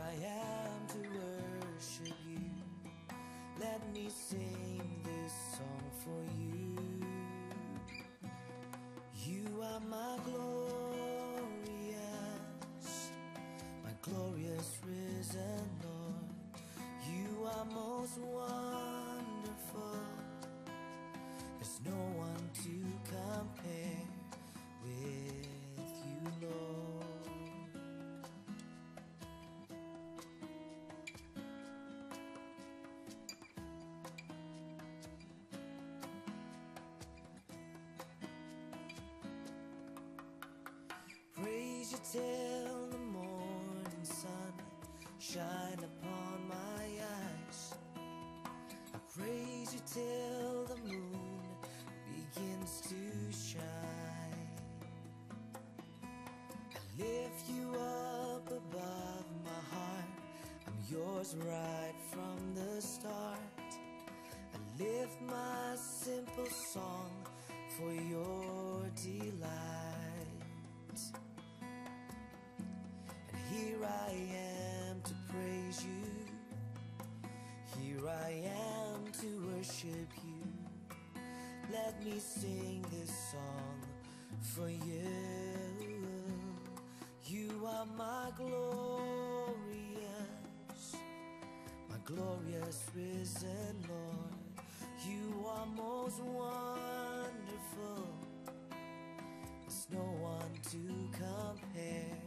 I am to worship you. Let me sing this song for you. You are my glorious risen Lord. You are most wonderful. There's no one to compare with you, Lord. Praise you till the morning sun shine upon my eyes. I praise you till the moon begins to shine. I lift you up above my heart. I'm yours right from the start. I lift my simple song for your delight. And here I am to praise you. Here I am to worship you. Let me sing this song for you. You are my glorious risen Lord. You are most wonderful. There's no one to compare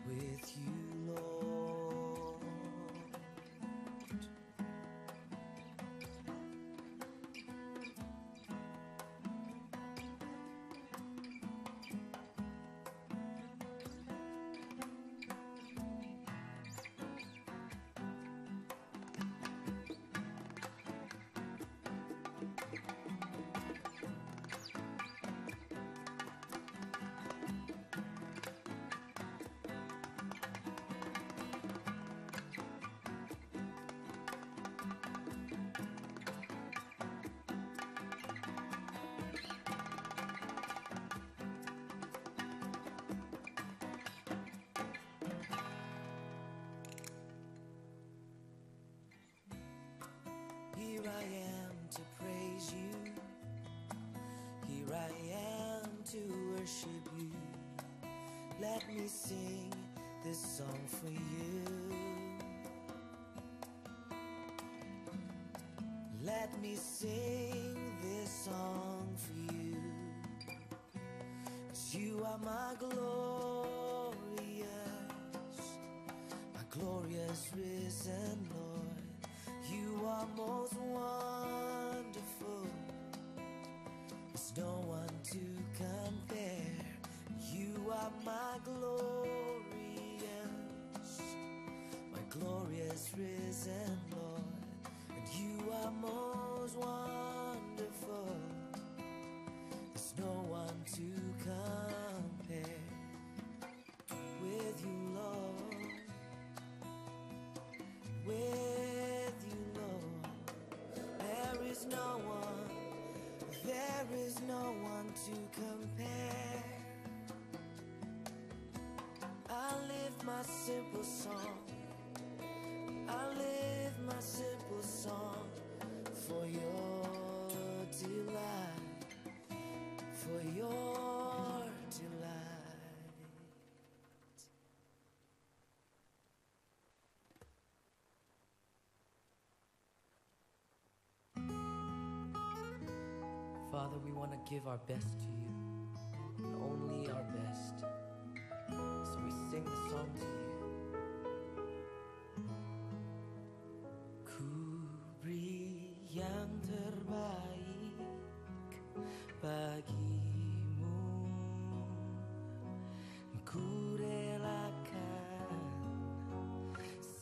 with you, Lord. Here I am to praise you. Here I am to worship you. Let me sing this song for you. Let me sing this song for you. 'Cause you are my glorious risen Lord. You are most wonderful. There's no one to compare. You are my glorious risen Lord. And you are most wonderful. There's no one to compare with you, Lord. With you, Lord. There is no one to compare. I lift my simple song. I lift my simple song for your delight. For your delight. Father, we want to give our best to you, and only our best. So we sing the song to you. Ku beri yang terbaik bagimu. Ku relakan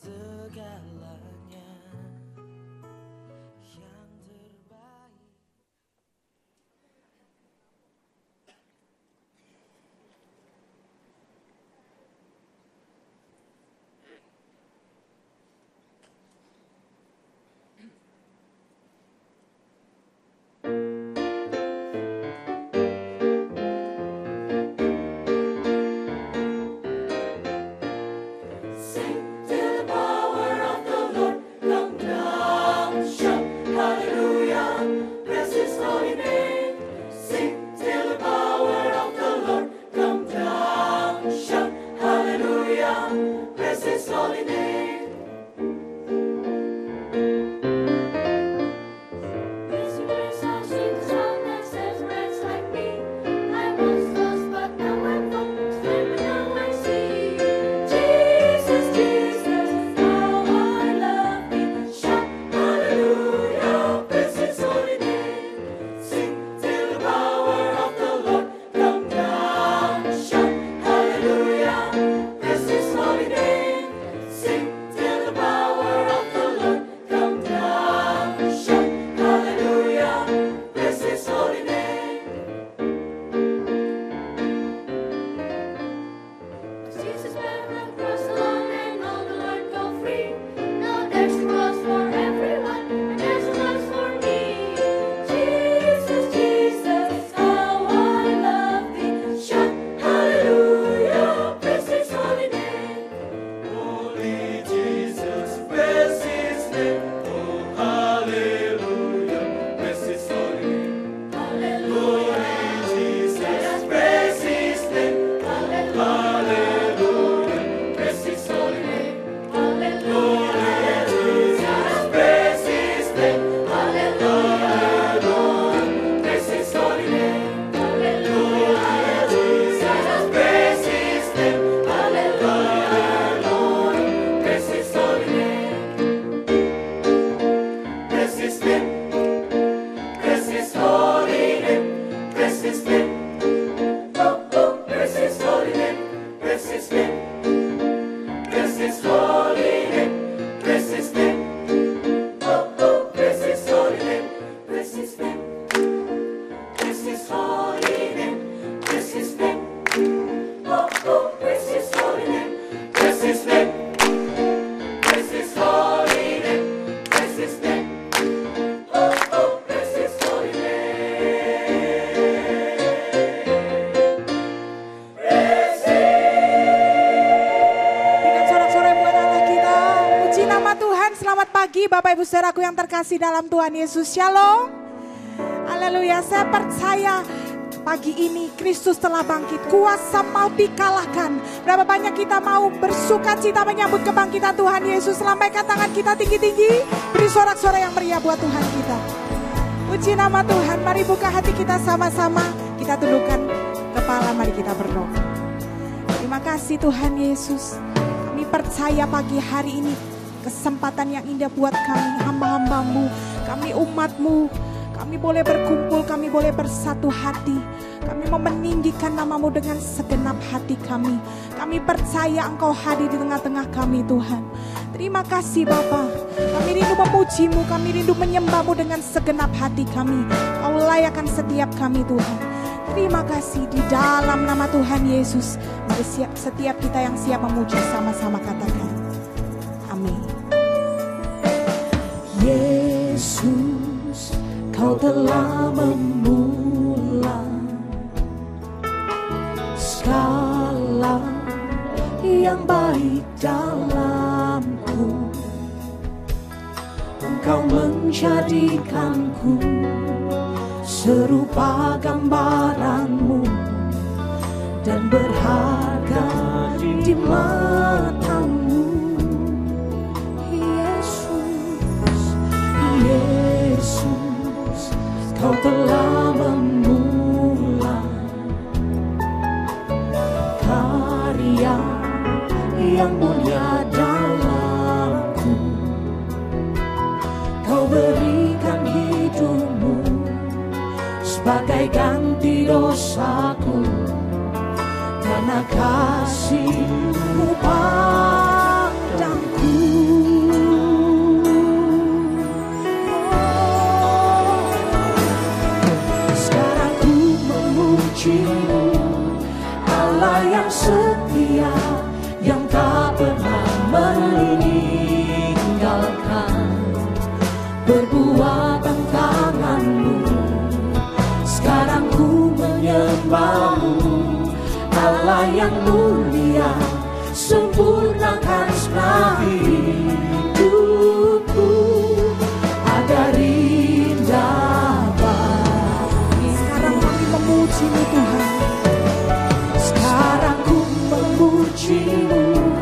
segalanya. Yang terbaik. Bapak Ibu Saudaraku yang terkasih dalam Tuhan Yesus, Shalom. Haleluya, saya percaya pagi ini Kristus telah bangkit, kuasa maut dikalahkan. Berapa banyak kita mau bersuka cita menyambut kebangkitan Tuhan Yesus? Lambaikan tangan kita tinggi-tinggi, beri sorak-sorai yang meriah buat Tuhan kita. Puji nama Tuhan, mari buka hati kita sama-sama, kita tundukkan kepala, mari kita berdoa. Terima kasih Tuhan Yesus, kami percaya pagi hari ini kesempatan yang indah buat kami, hamba-hambamu, kami umatmu. Kami boleh berkumpul, kami boleh bersatu hati. Kami mau meninggikan namamu dengan segenap hati kami. Kami percaya Engkau hadir di tengah-tengah kami Tuhan. Terima kasih Bapa. Kami rindu memujimu, kami rindu menyembahmu dengan segenap hati kami. Kau layakkan setiap kami Tuhan. Terima kasih di dalam nama Tuhan Yesus. Mari setiap kita yang siap memuji sama-sama katakan amin. Yesus, Kau telah memulai segala yang baik dalamku. Engkau menjadikanku serupa gambaranmu dan berharga di matamu. Yesus, Kau telah memulai karya yang mulia dalamku. Kau berikan hidupmu sebagai ganti dosaku, karena kasih-Mu padaku. Allah yang setia, yang tak pernah meninggalkan perbuatan tangan-Mu. Sekarang ku menyembah-Mu, Allah yang mulia, sempurnakan segala hidupku agar indah bagi. Sekarang kami memuji-Mu Tuhan. Sekarang ku memuji-Mu,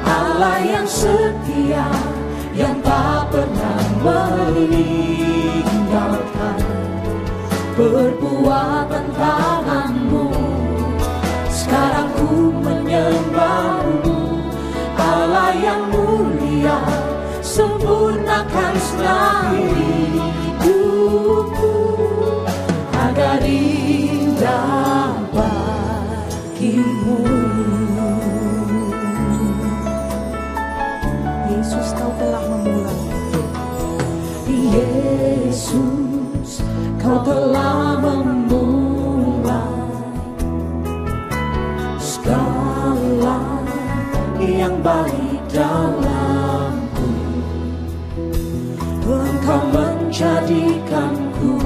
Allah yang setia, yang tak pernah meninggalkan perbuatan tangan-Mu. Sekarang ku menyembah-Mu, Allah yang mulia, sempurnakan segala hidupku agar indah bagimu. Yesus Kau telah memulai. Yesus, Kau telah memulai segala yang baik dalamku. Engkau menjadikanku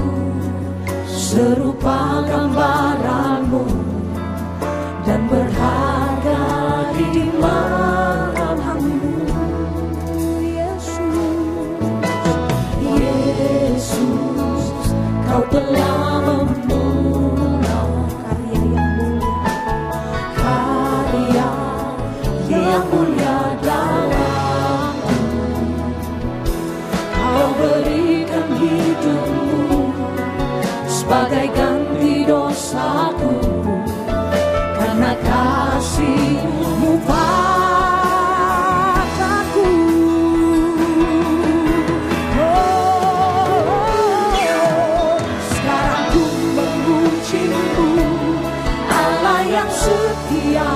serupa gambaran-Mu dan berharga di matamu. Yesus, Kau telah memulai karya yang mulia dalamku. Kau berikan hidupmu sebagai ganti dosaku, karena kasih-Mu padaku. Sekarang ku memuji-Mu, Allah yang setia,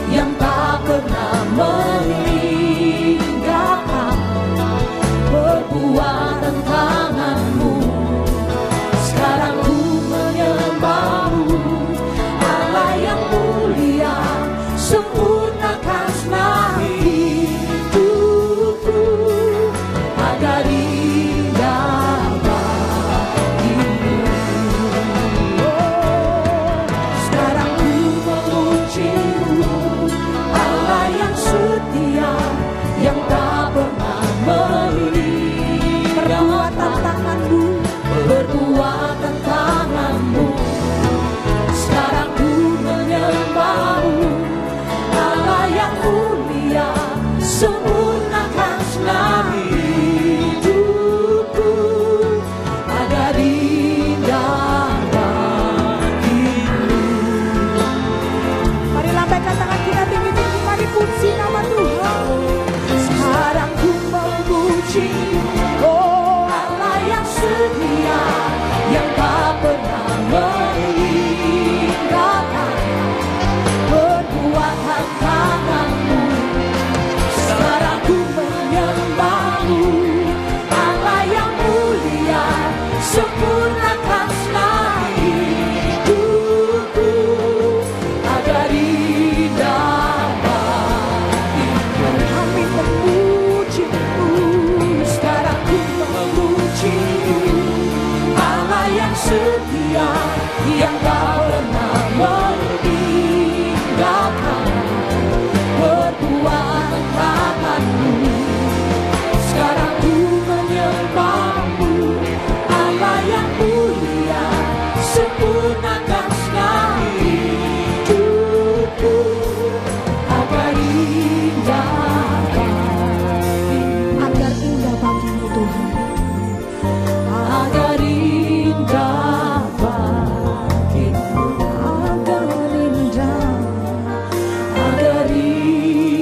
yang tak pernah meninggalkan perbuatan tangan-Mu. Sekarang ku menyembah-Mu, Allah yang mulia, sempurnakan senang hidupku agar indah bagimu. Sekarang ku memuji-Mu, Allah yang setia, yang tak pernah meninggalkan perbuatan tangan-Mu, perbuatan tangan-Mu. Sekarang ku menyembah-Mu, Allah yang mulia, sempurnakan senang hidupku agar indah bagimu. Mari lambaikan tangan kita tinggi-tinggi, mari puji nama Tuhan. Sekarang ku memuji, oh Allah yang setia, yang tak pernah meninggalkan perbuatan tangan-Mu. Sekarang ku menyembah-Mu, Allah yang mulia, sempurnakan senang hidupku agar indah bagimu. Kami memuji-Mu. Sekarang ku memuji-Mu, Allah yang setia, yang tak pernah meninggalkan perbuatan tangan-Mu. Sekarang ku menyembah-Mu, Allah yang mulia, sempurnakan senang hidupku agar indah bagimu. Agar indah bagi-Mu Tuhan. Agar indah bagimu, Agar indah. agar indah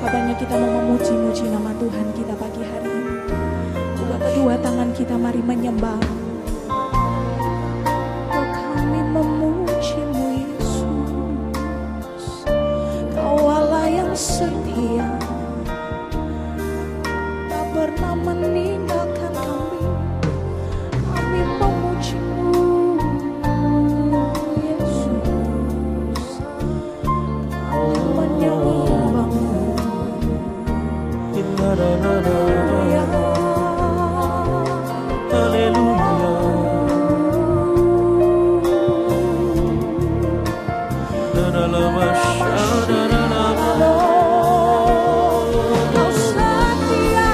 Padanya kita mau memuji-muji nama Tuhan kita pagi hari ini. Kedua tangan kita mari menyembah. Oh, kami memuji-Mu Yesus, Kau Allah yang setia, tak pernah meninggalkan kami. Kami memuji-Mu Yesus, kami menyembah-Mu. Kau setia,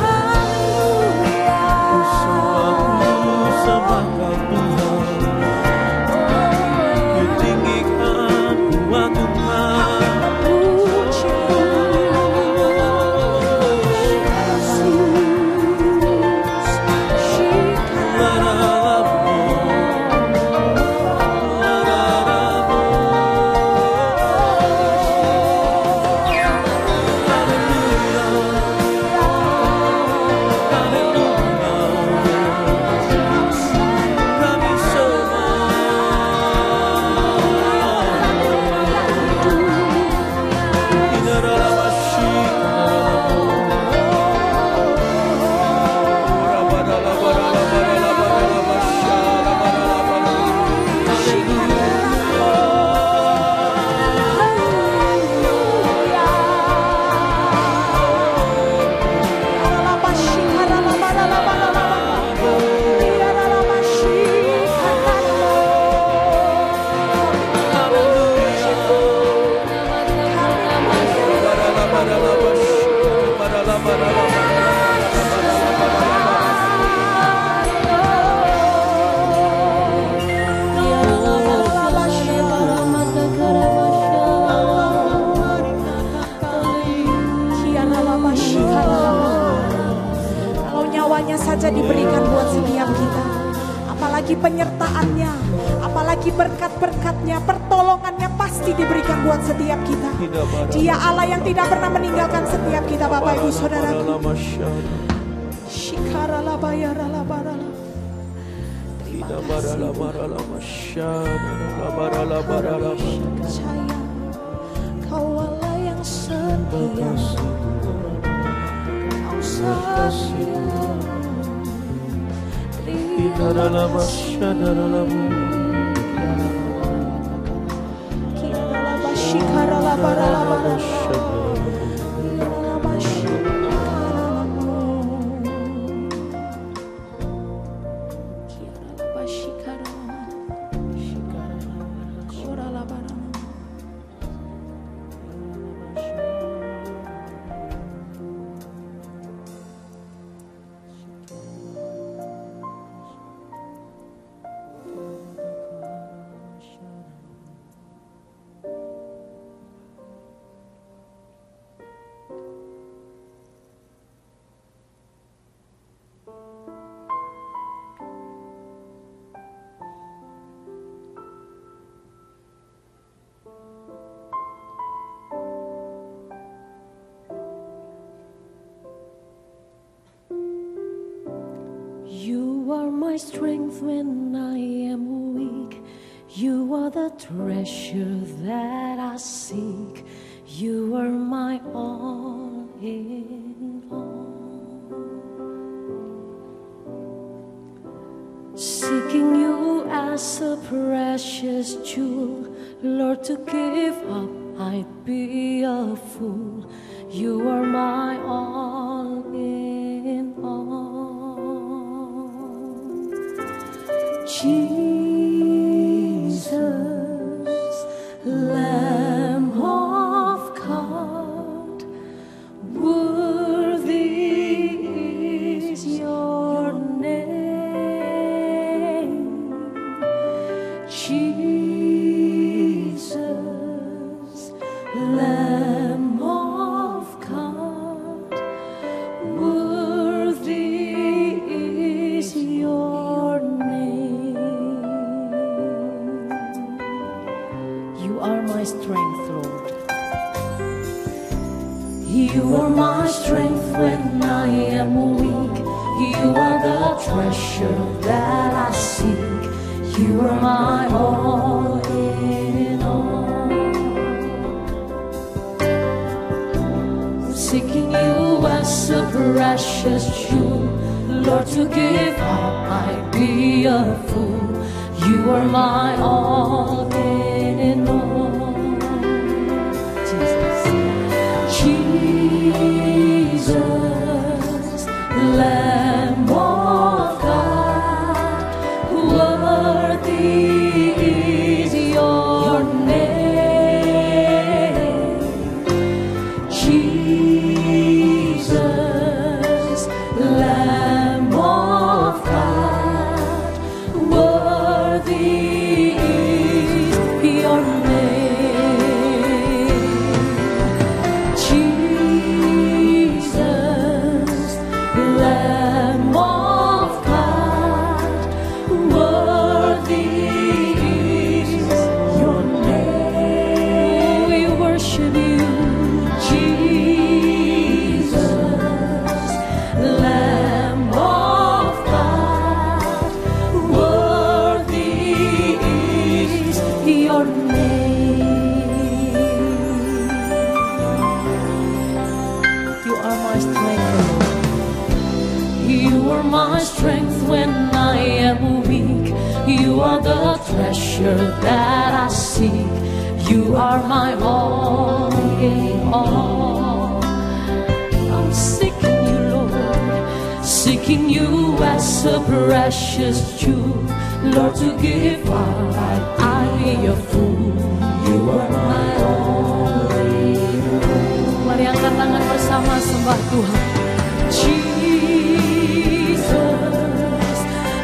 haleluya. Ku sembahkan Tuhan, ku tinggikan buat Tuhan. apalagi penyertaannya, apalagi berkat-berkatnya, pertolongannya pasti diberikan buat setiap kita. Dia Allah yang tidak pernah meninggalkan setiap kita, Bapak Ibu Saudara. Percaya Kau Allah yang setia, Kau setia. You are my strength when I am weak. You are the treasure that I seek. You are my all in all. Seeking you as a precious jewel, Lord, to give up I'd be a fool. You are my all in all. Jesus, Lamb of God, worthy is your name. Jesus, Lamb of God, worthy is your name. You are my strength, Lord. You are my strength when I am weak. You are the treasure that I seek. You are my all in all. Seeking you as a precious jewel, Lord, to give up I'd be a fool. You are my all in all. Jesus, Lamb of God, worthy is your name. Jesus, Lamb of God, worthy is your name. Jesus, Lamb of God, worthy is your name. We worship you, Jesus, Lamb of God, worthy is your name. You are my strength, Lord. You are my strength when I am weak. You are the treasure that I seek. You are my all in all. I'm seeking you, Lord, seeking you as a precious jewel, Lord, to give up I'd be a fool. You are my all in all. Mari angkat tangan bersama sembah Tuhan. Jesus,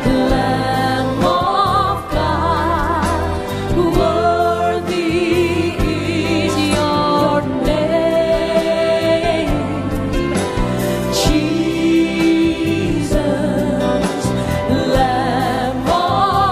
Lamb of God, worthy is your name. Jesus, Lamb of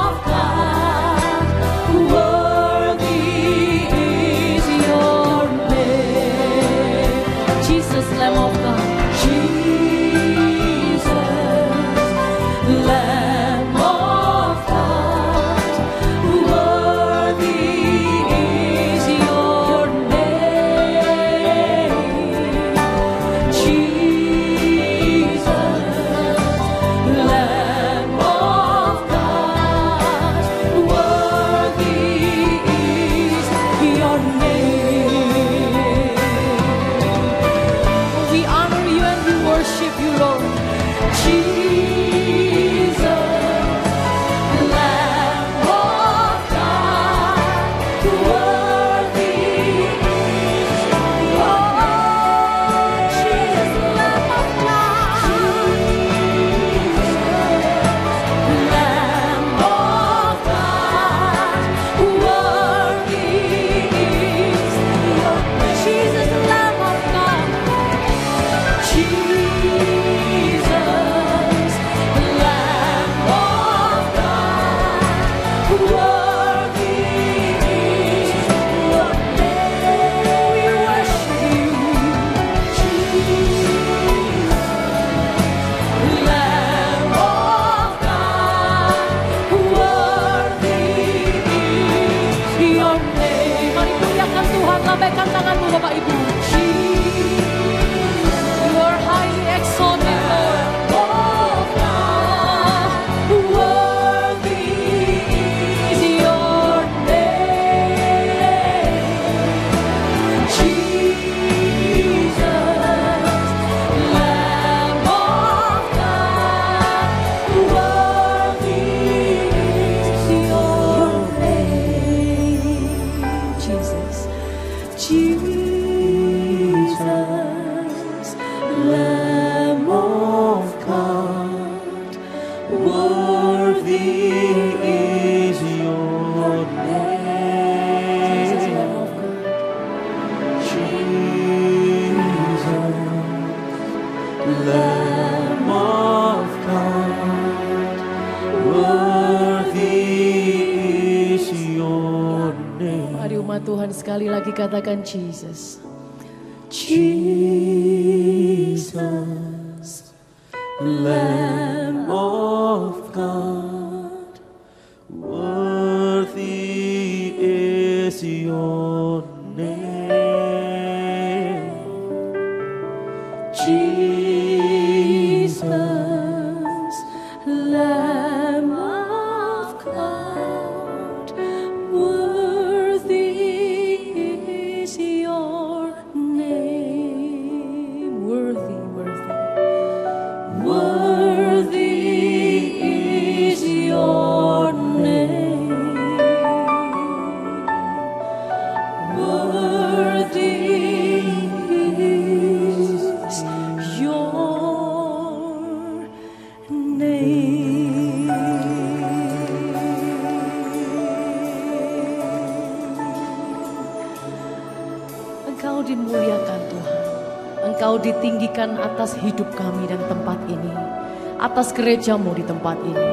name. Mari muliakan Tuhan, lambaikan tanganmu Bapak Ibu. You are highly exalted, Lord. Oh God, worthy is your name. Jesus, Lamb of God, worthy is your name. Jesus, Jesus, Lamb of God, worthy is your name. Jesus, Lamb of God. Jesus, Lamb of God, worthy is your name. Mari umat Tuhan sekali lagi katakan Jesus. Jesus, Lamb of God, worthy is your name. Jesus, Lamb of God, worthy is your name. Worthy, worthy. Worthy is your name. Worthy is your name. Engkau dimuliakan Tuhan. Engkau ditinggikan atas hidup kami dan tempat ini, atas gerejamu di tempat ini.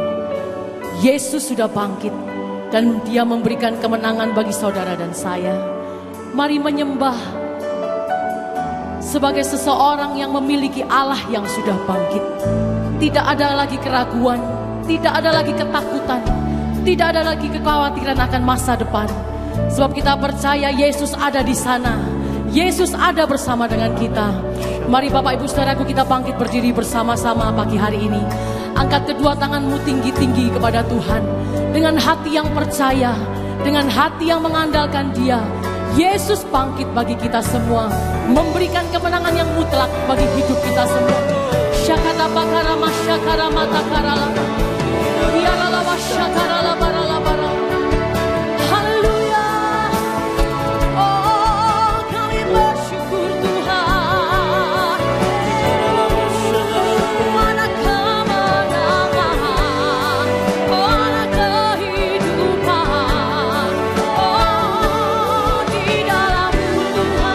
Yesus sudah bangkit dan Dia memberikan kemenangan bagi saudara dan saya. Mari menyembah sebagai seseorang yang memiliki Allah yang sudah bangkit. Tidak ada lagi keraguan, tidak ada lagi ketakutan, tidak ada lagi kekhawatiran akan masa depan. Sebab kita percaya Yesus ada di sana. Yesus ada bersama dengan kita. Mari Bapak Ibu Saudaraku, kita bangkit berdiri bersama-sama pagi hari ini. Angkat kedua tanganmu tinggi-tinggi kepada Tuhan. Dengan hati yang percaya, dengan hati yang mengandalkan Dia. Yesus bangkit bagi kita semua, memberikan kemenangan yang mutlak bagi hidup kita semua. Syakata bakara masyakara mata karala. Biarala masyakarala barala barala. Haleluya. Oh, kami bersyukur Tuhan. Mana kemenangan, mana kehidupan. Oh, di dalam Tuhan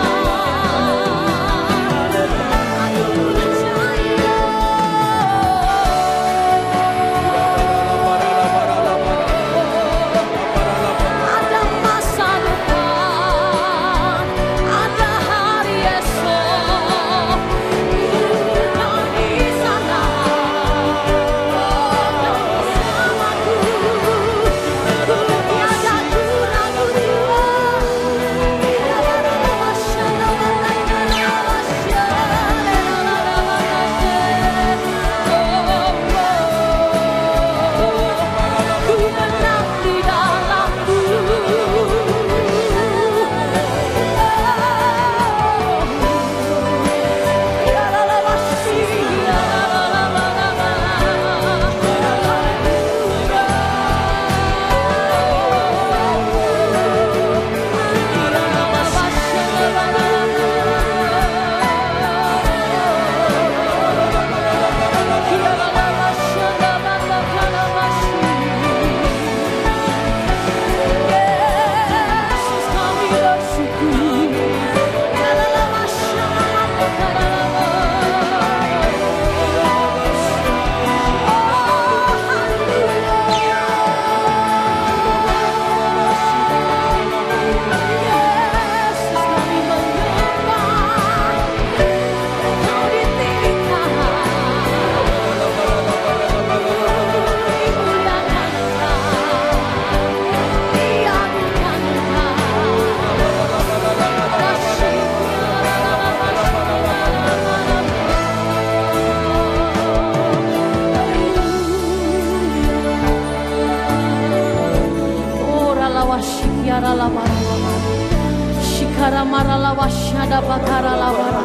aku percaya. Shikara marala washada bakara la bara.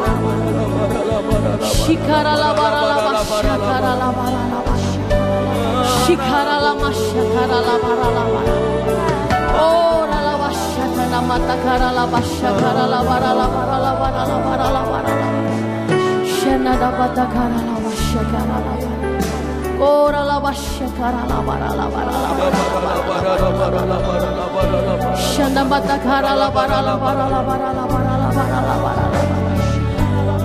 Shikara la bara la washakara la bara la wash. Shikara la mashakara la bara la bara. Oh la washakara la matakara la washakara la bara la bara la bara la bara la bara. Shena da batakara la washakara la bara. Ora la washakara la bara la bara la bara. Shanda batakara la bara la bara la bara la bara la bara la bara.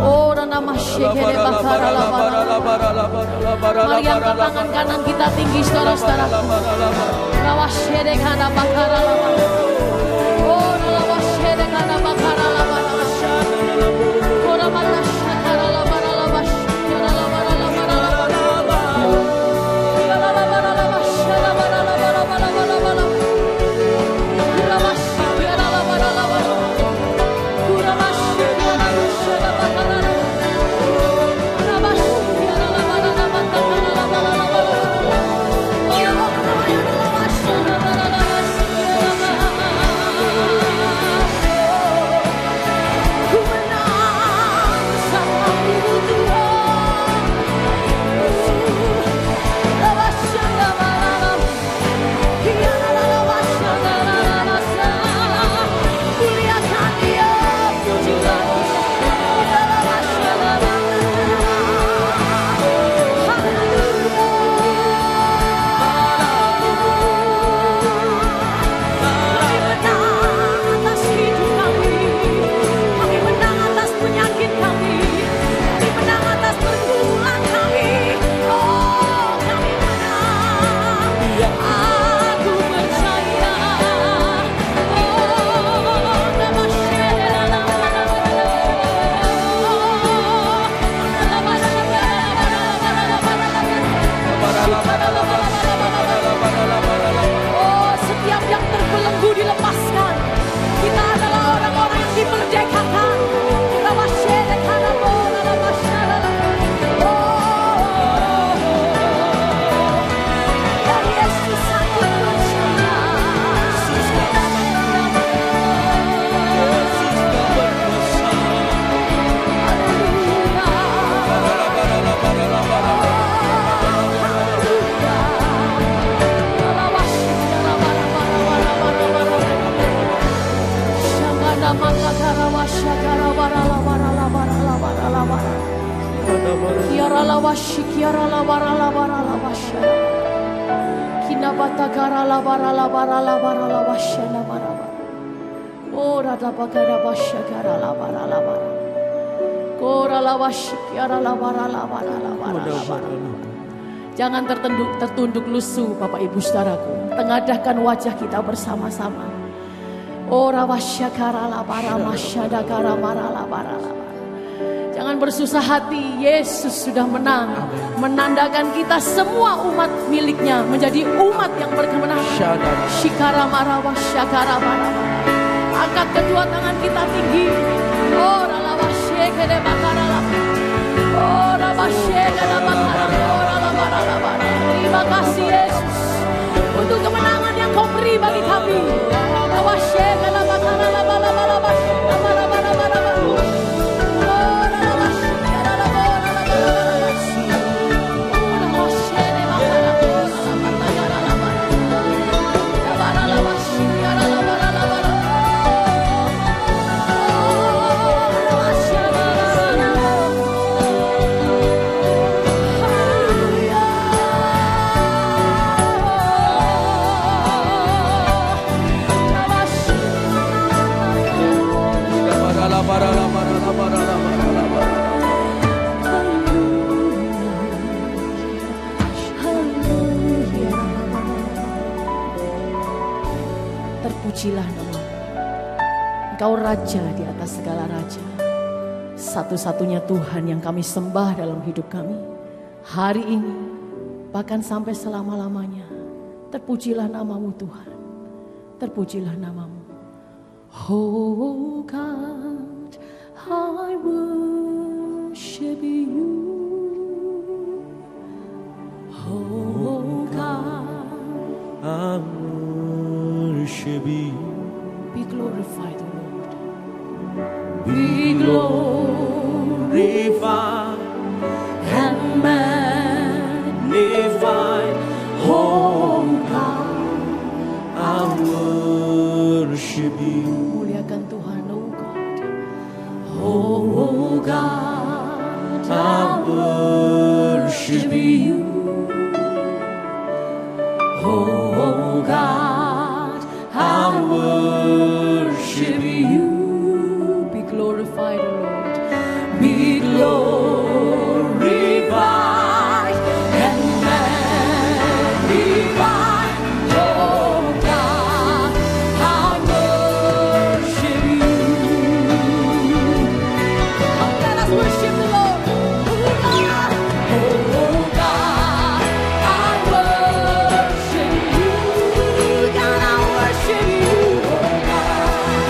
Ora nama shekere bakara la bara. Mari angkat tangan kanan kita tinggi saudara-saudara. La washere kana bakara la bara. Ora la washere kana bakara la bara. Ora mala shakara la bara la washakara la bara la bara la bara. Jangan tertunduk lusuh Bapak Ibu Saudaraku. Tengadahkan wajah kita bersama-sama. Ora wasyakara la bara masyadakara marala bara. Jangan bersusah hati, Yesus sudah menang. Menandakan kita semua umat miliknya menjadi umat yang berkemenangan. Shikara mara wasyakara bara. Angkat kedua tangan kita tinggi. Ora la wasyakara bakara la. Ora wasyakara bakara. Terima kasih Yesus untuk kemenangan yang Kau beri bagi kami. Terpujilah nama Engkau Raja di atas segala raja, satu-satunya Tuhan yang kami sembah dalam hidup kami hari ini, bahkan sampai selama-lamanya. Terpujilah namamu Tuhan, terpujilah namamu. Oh God, I worship you. Oh God, I worship you. be glorified, O Lord. be glorified and magnified. Oh God, I worship you. muliakan Tuhan, oh God. Oh God, I worship you. oh God, I Worship you. be glorified, O Lord. Be glorified and magnified. Oh God, I worship you. Oh, let us worship the Lord. Oh God, I worship you. God, I worship you. Oh God,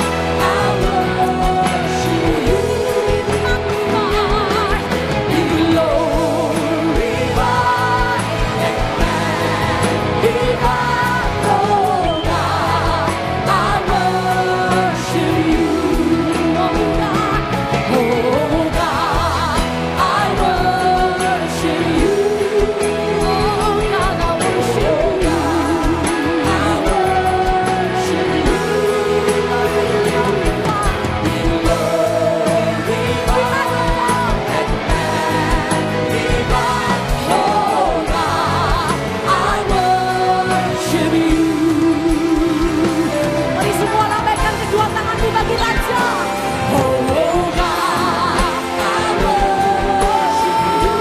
I worship you. Be glorified and magnified. Oh God, I worship you. Oh God, I worship you. Oh God, I worship you. I worship you. Be glorified and magnified. Oh God, I worship you. Mari semua lambaikan kedua tanganmu bagi Raja. Oh God, I worship you.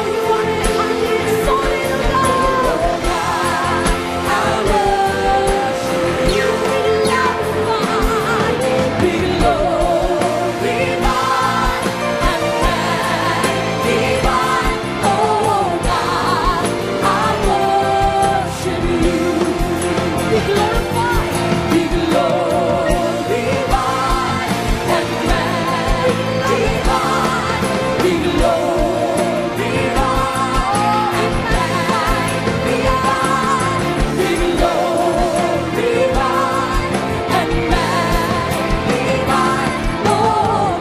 Sorry to God. Oh God, I worship you. Be glorified and magnified. Oh God, I worship you. Be glorified, be glorified and magnified. Be glorified and magnified. Be glorified and magnified. Oh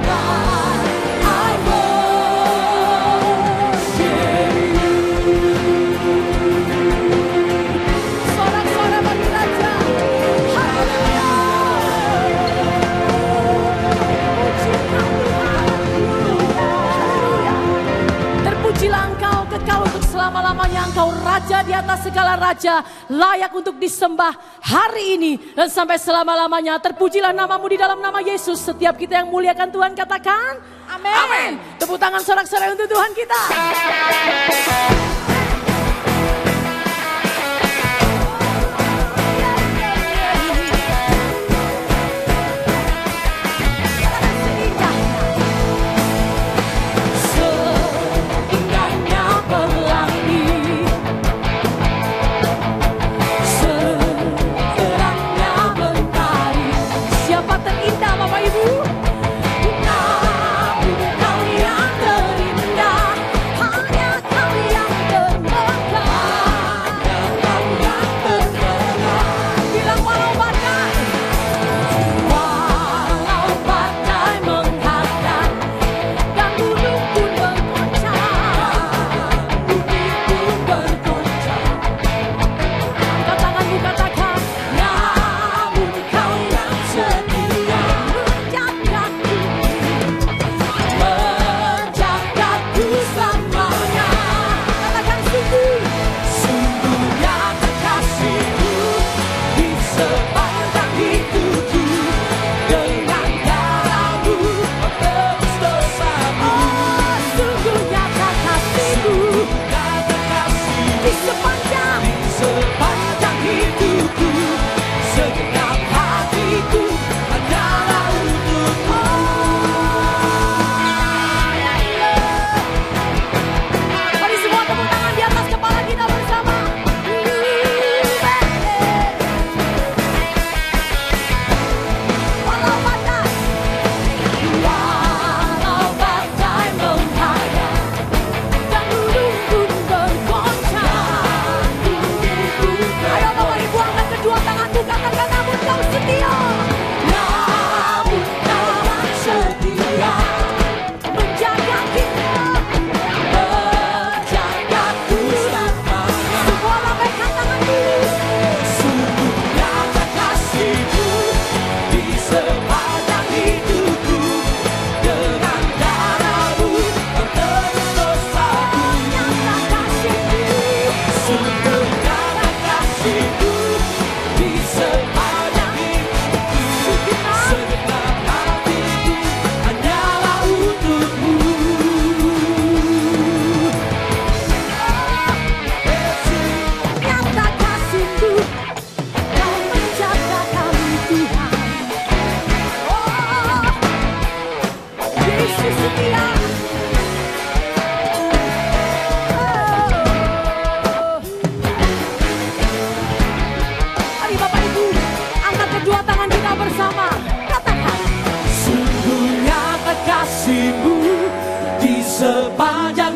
God, I worship you. Sorak-sorak bagi Raja. Haleluya. Terpujilah Engkau, kekal untuk selama-lamanya. Engkau Raja di atas segala raja, layak untuk disembah hari ini dan sampai selama-lamanya. Terpujilah namamu di dalam nama Yesus. Setiap kita yang muliakan Tuhan katakan amin. Amin. Tepuk tangan sorak-sorai untuk Tuhan kita. Seindahnya pelangi, seterangnya mentari. Siapa terindah Bapak Ibu? Namun Kau yang terindah, hanya Kau yang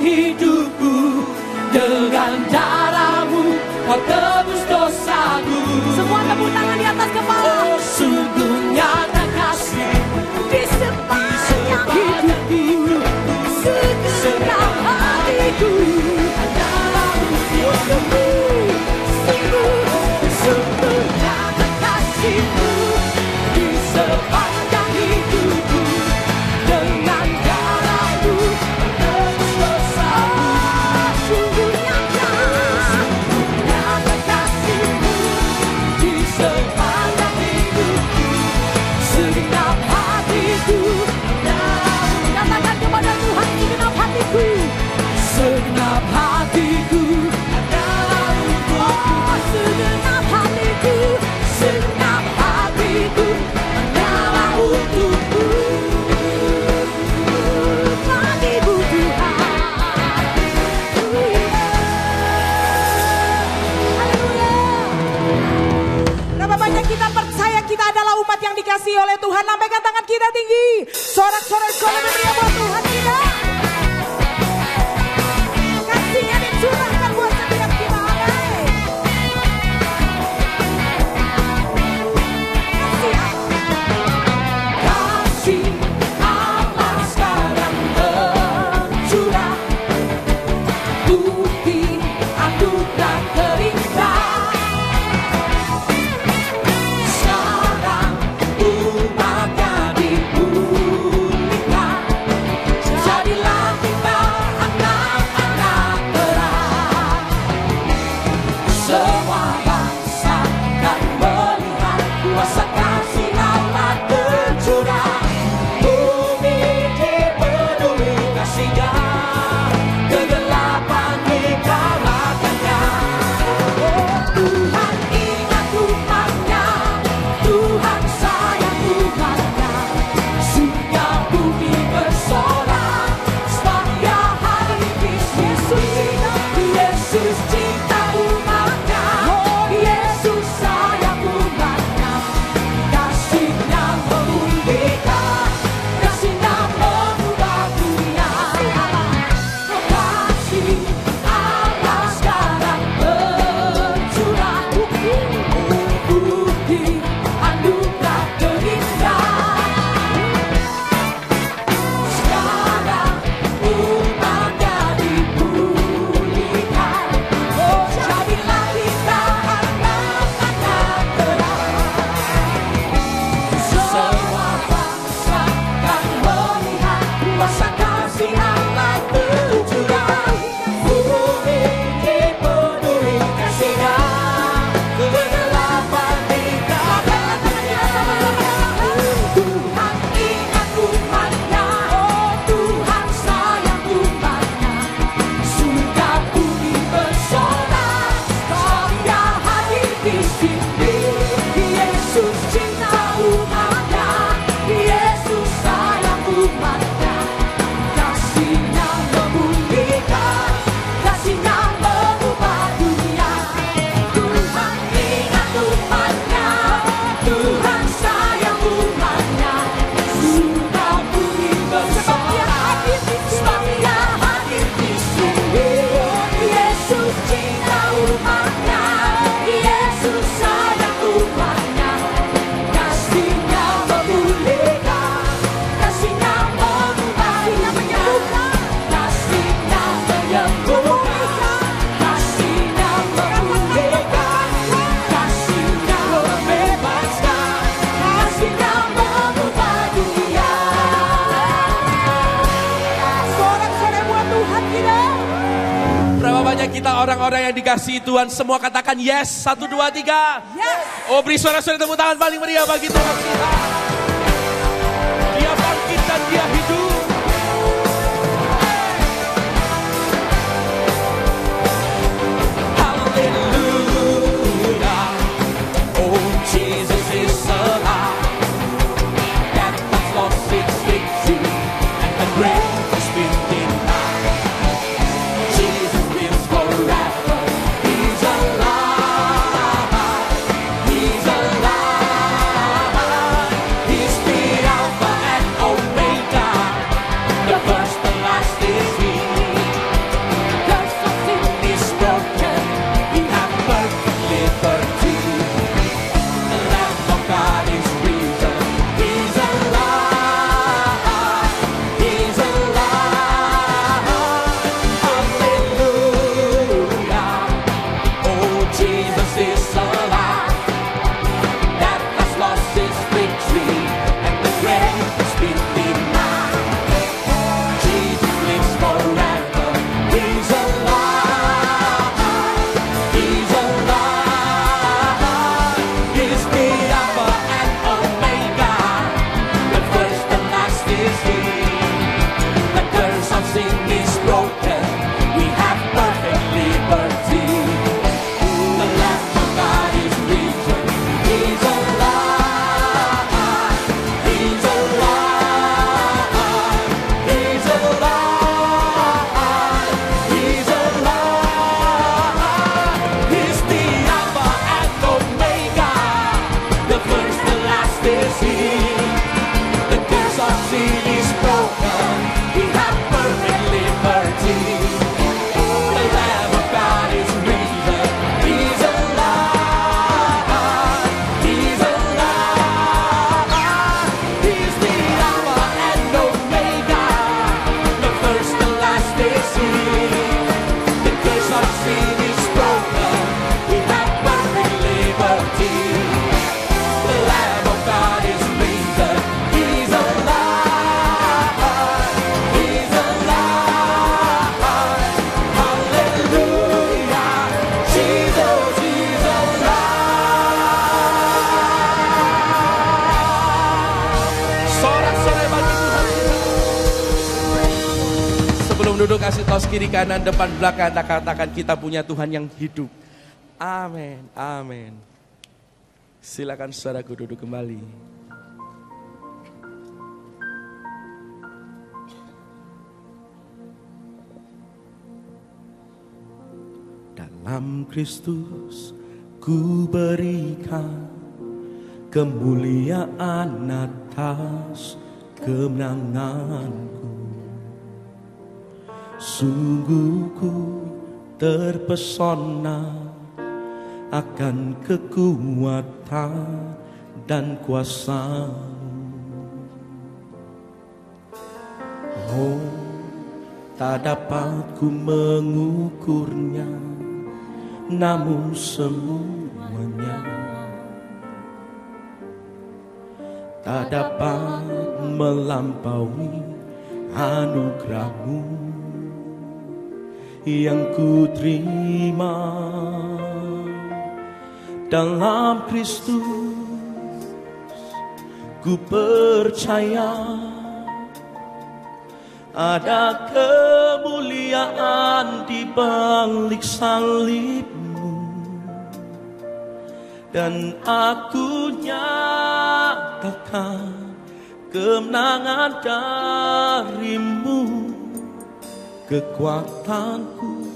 hidupku. Dengan darah-Mu Kau tebus dosaku. Semua tepuk tangan di atas kepala. Oh, sungguh nyata kasih Di sepanjang hidupku, segenap hatiku adalah untukmu. Sungguh nyata kasih-Mu di sepanjang hidupku. Dengan darah-Mu tebus dosaku. Sungguh nyata kasih-Mu di sepanjang hidupku. Segenap hatiku. Katakan kepada Tuhan, segenap hatiku. segenap hatiku adalah untukmu. Segenap hatiku. Segenap hatiku adalah untukmu. Bagimu Tuhan. Haleluya. Berapa banyak kita percaya kita adalah umat yang dikasihi oleh Tuhan. Lambaikan tangan kita tinggi. Sorak-sorai meriah buat Tuhan kita. Kasihnya dicurahkan buat setiap kita. Amin. Kasih Allah sekarang tercurah, bukti anugerah terindah. Sekarang umatnya dipulihkan, jadilah kita anak-anak terang. Semua bangsa akan melihat kuasa kasih Allah tercurah. Bumi dipenuhi kasih-Nya, kegelapan dikalahkannya. Oh, Tuhan ingat umat-Nya, Tuhan sayang umat-Nya. Surga bumi bersorak, sebab Dia hadir di sini. Yesus cinta umat-Nya, Yesus sayang umat-Nya. Kasih-Nya memulihkan, kasih-Nya mengubah dunia. Kasih Allah sekarang tercurah, bukti anugerah terindah. Sekarang umatnya dipulihkan, oh jadilah kita anak-anak terang. Semua bangsa akan melihat kuasa kasih Allah tercurah. Bumi dipenuhi kasih-Nya, kegelapan dikalahkannya. Tuhan ingat umat-Nya, oh Tuhan sayang umat-Nya. Surga bumi bersorak, sebab Dia hadir di sini. Yesus cinta umat-Nya, Yesus sayang umat-Nya. Kasih-Nya memulihkan, kasih-Nya mengubah dunia. Tuhan ingat umat-Nya, Tuhan sayang umat-Nya. Surga bumi bersorak, sebab Dia hadir di sini. Yesus cinta umat-Nya, Yesus sayang umat-Nya. Kasih-Nya memulihkan, kasih-Nya mengubah dunia. Kasih-Nya menyembuhkan, kasih-Nya memulihkan, kasih-Nya membebaskan, kasih-Nya mengubah dunia. Sorak-sorai buat Tuhan kita. Berapa banyak kita orang-orang yang dikasihi Tuhan. Semua katakan yes. 1, 2, 3. Yes. Oh, beri suara-suara tepuk tangan paling meriah bagi Tuhan kita. Dia bangkit dan Dia hidup. Hallelujah. Oh, Jesus is alive. Death has lost its victory, and the grave has been denied. Jesus lives forever. He's alive. He's alive. Sebelum duduk kasih tos kiri kanan depan belakang, katakan kita punya Tuhan yang hidup. Amin, amin. Silakan saudaraku duduk kembali. Dalam Kristus ku berikan kemuliaan atas kemenanganku. Sungguh ku terpesona akan kekuatan dan kuasa-Mu. Oh, tak dapat ku mengukurnya, namun semuanya tak dapat melampaui anugerah-Mu yang ku terima dalam Kristus. Ku percaya ada kemuliaan di balik salib-Mu, dan aku nyatakan kemenangan dari-Mu. Kekuatanku,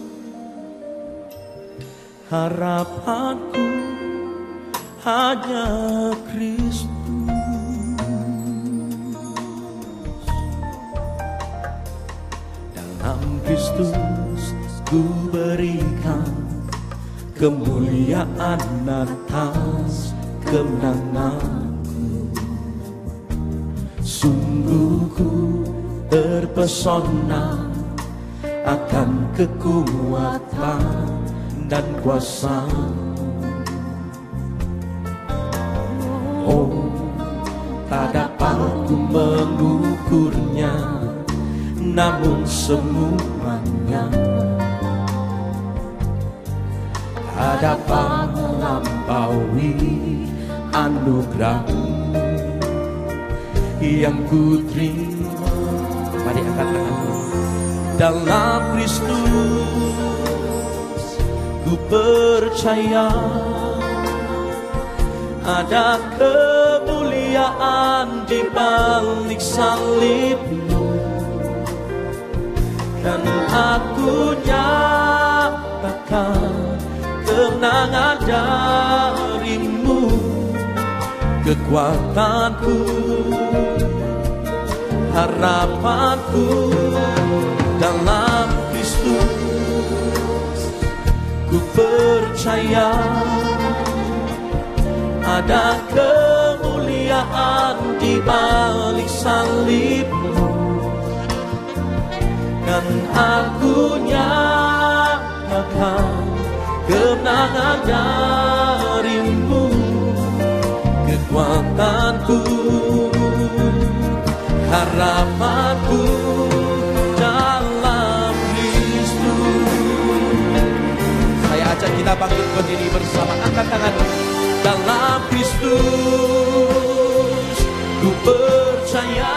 harapanku hanya Kristus. Dalam Kristus ku berikan kemuliaan atas kemenanganku. Sungguh ku terpesona akan kekuatan dan kuasa. Oh, tak dapat ku mengukurnya, namun semuanya tak dapat melampaui anugerah-Mu yang ku terima. Mari angkat tanganmu. Dalam Kristus ku percaya ada kemuliaan di balik salib-Mu, dan aku nyatakan kemenangan dari-Mu. Kekuatanku, harapanku dalam Kristus. Ku percaya ada kemuliaan di balik salib-Mu, dan aku nyatakan kemenangan dari-Mu. Kekuatanku, harapanku dalam Kristus. Saya ajak kita bangkit berdiri bersama, angkat tangan. Dalam Kristus ku percaya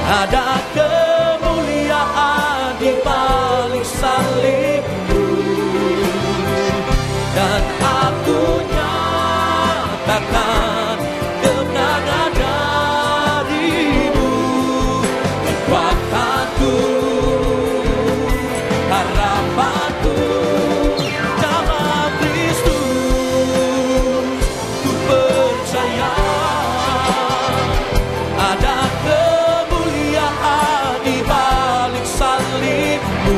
ada kemuliaan di balik salib-Mu, dan aku nyatakan kemenangan dari-Mu. Kekuatanku, harapanku dalam Kristus. Ku percaya ada kemuliaan di balik salib-Mu,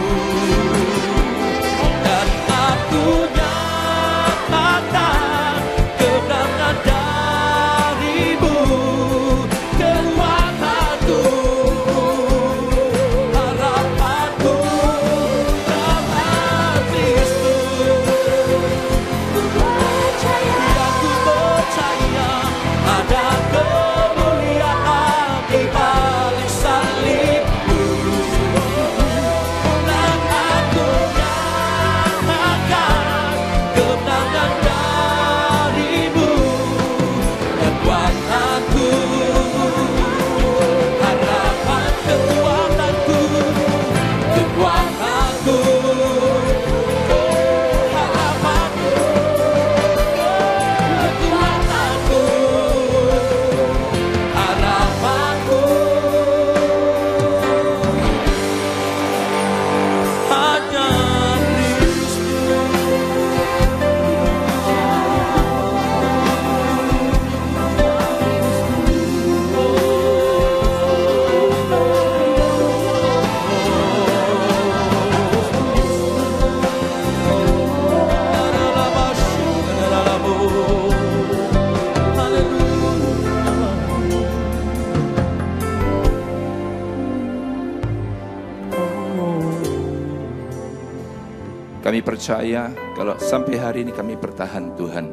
Kami percaya kalau sampai hari ini kami bertahan Tuhan,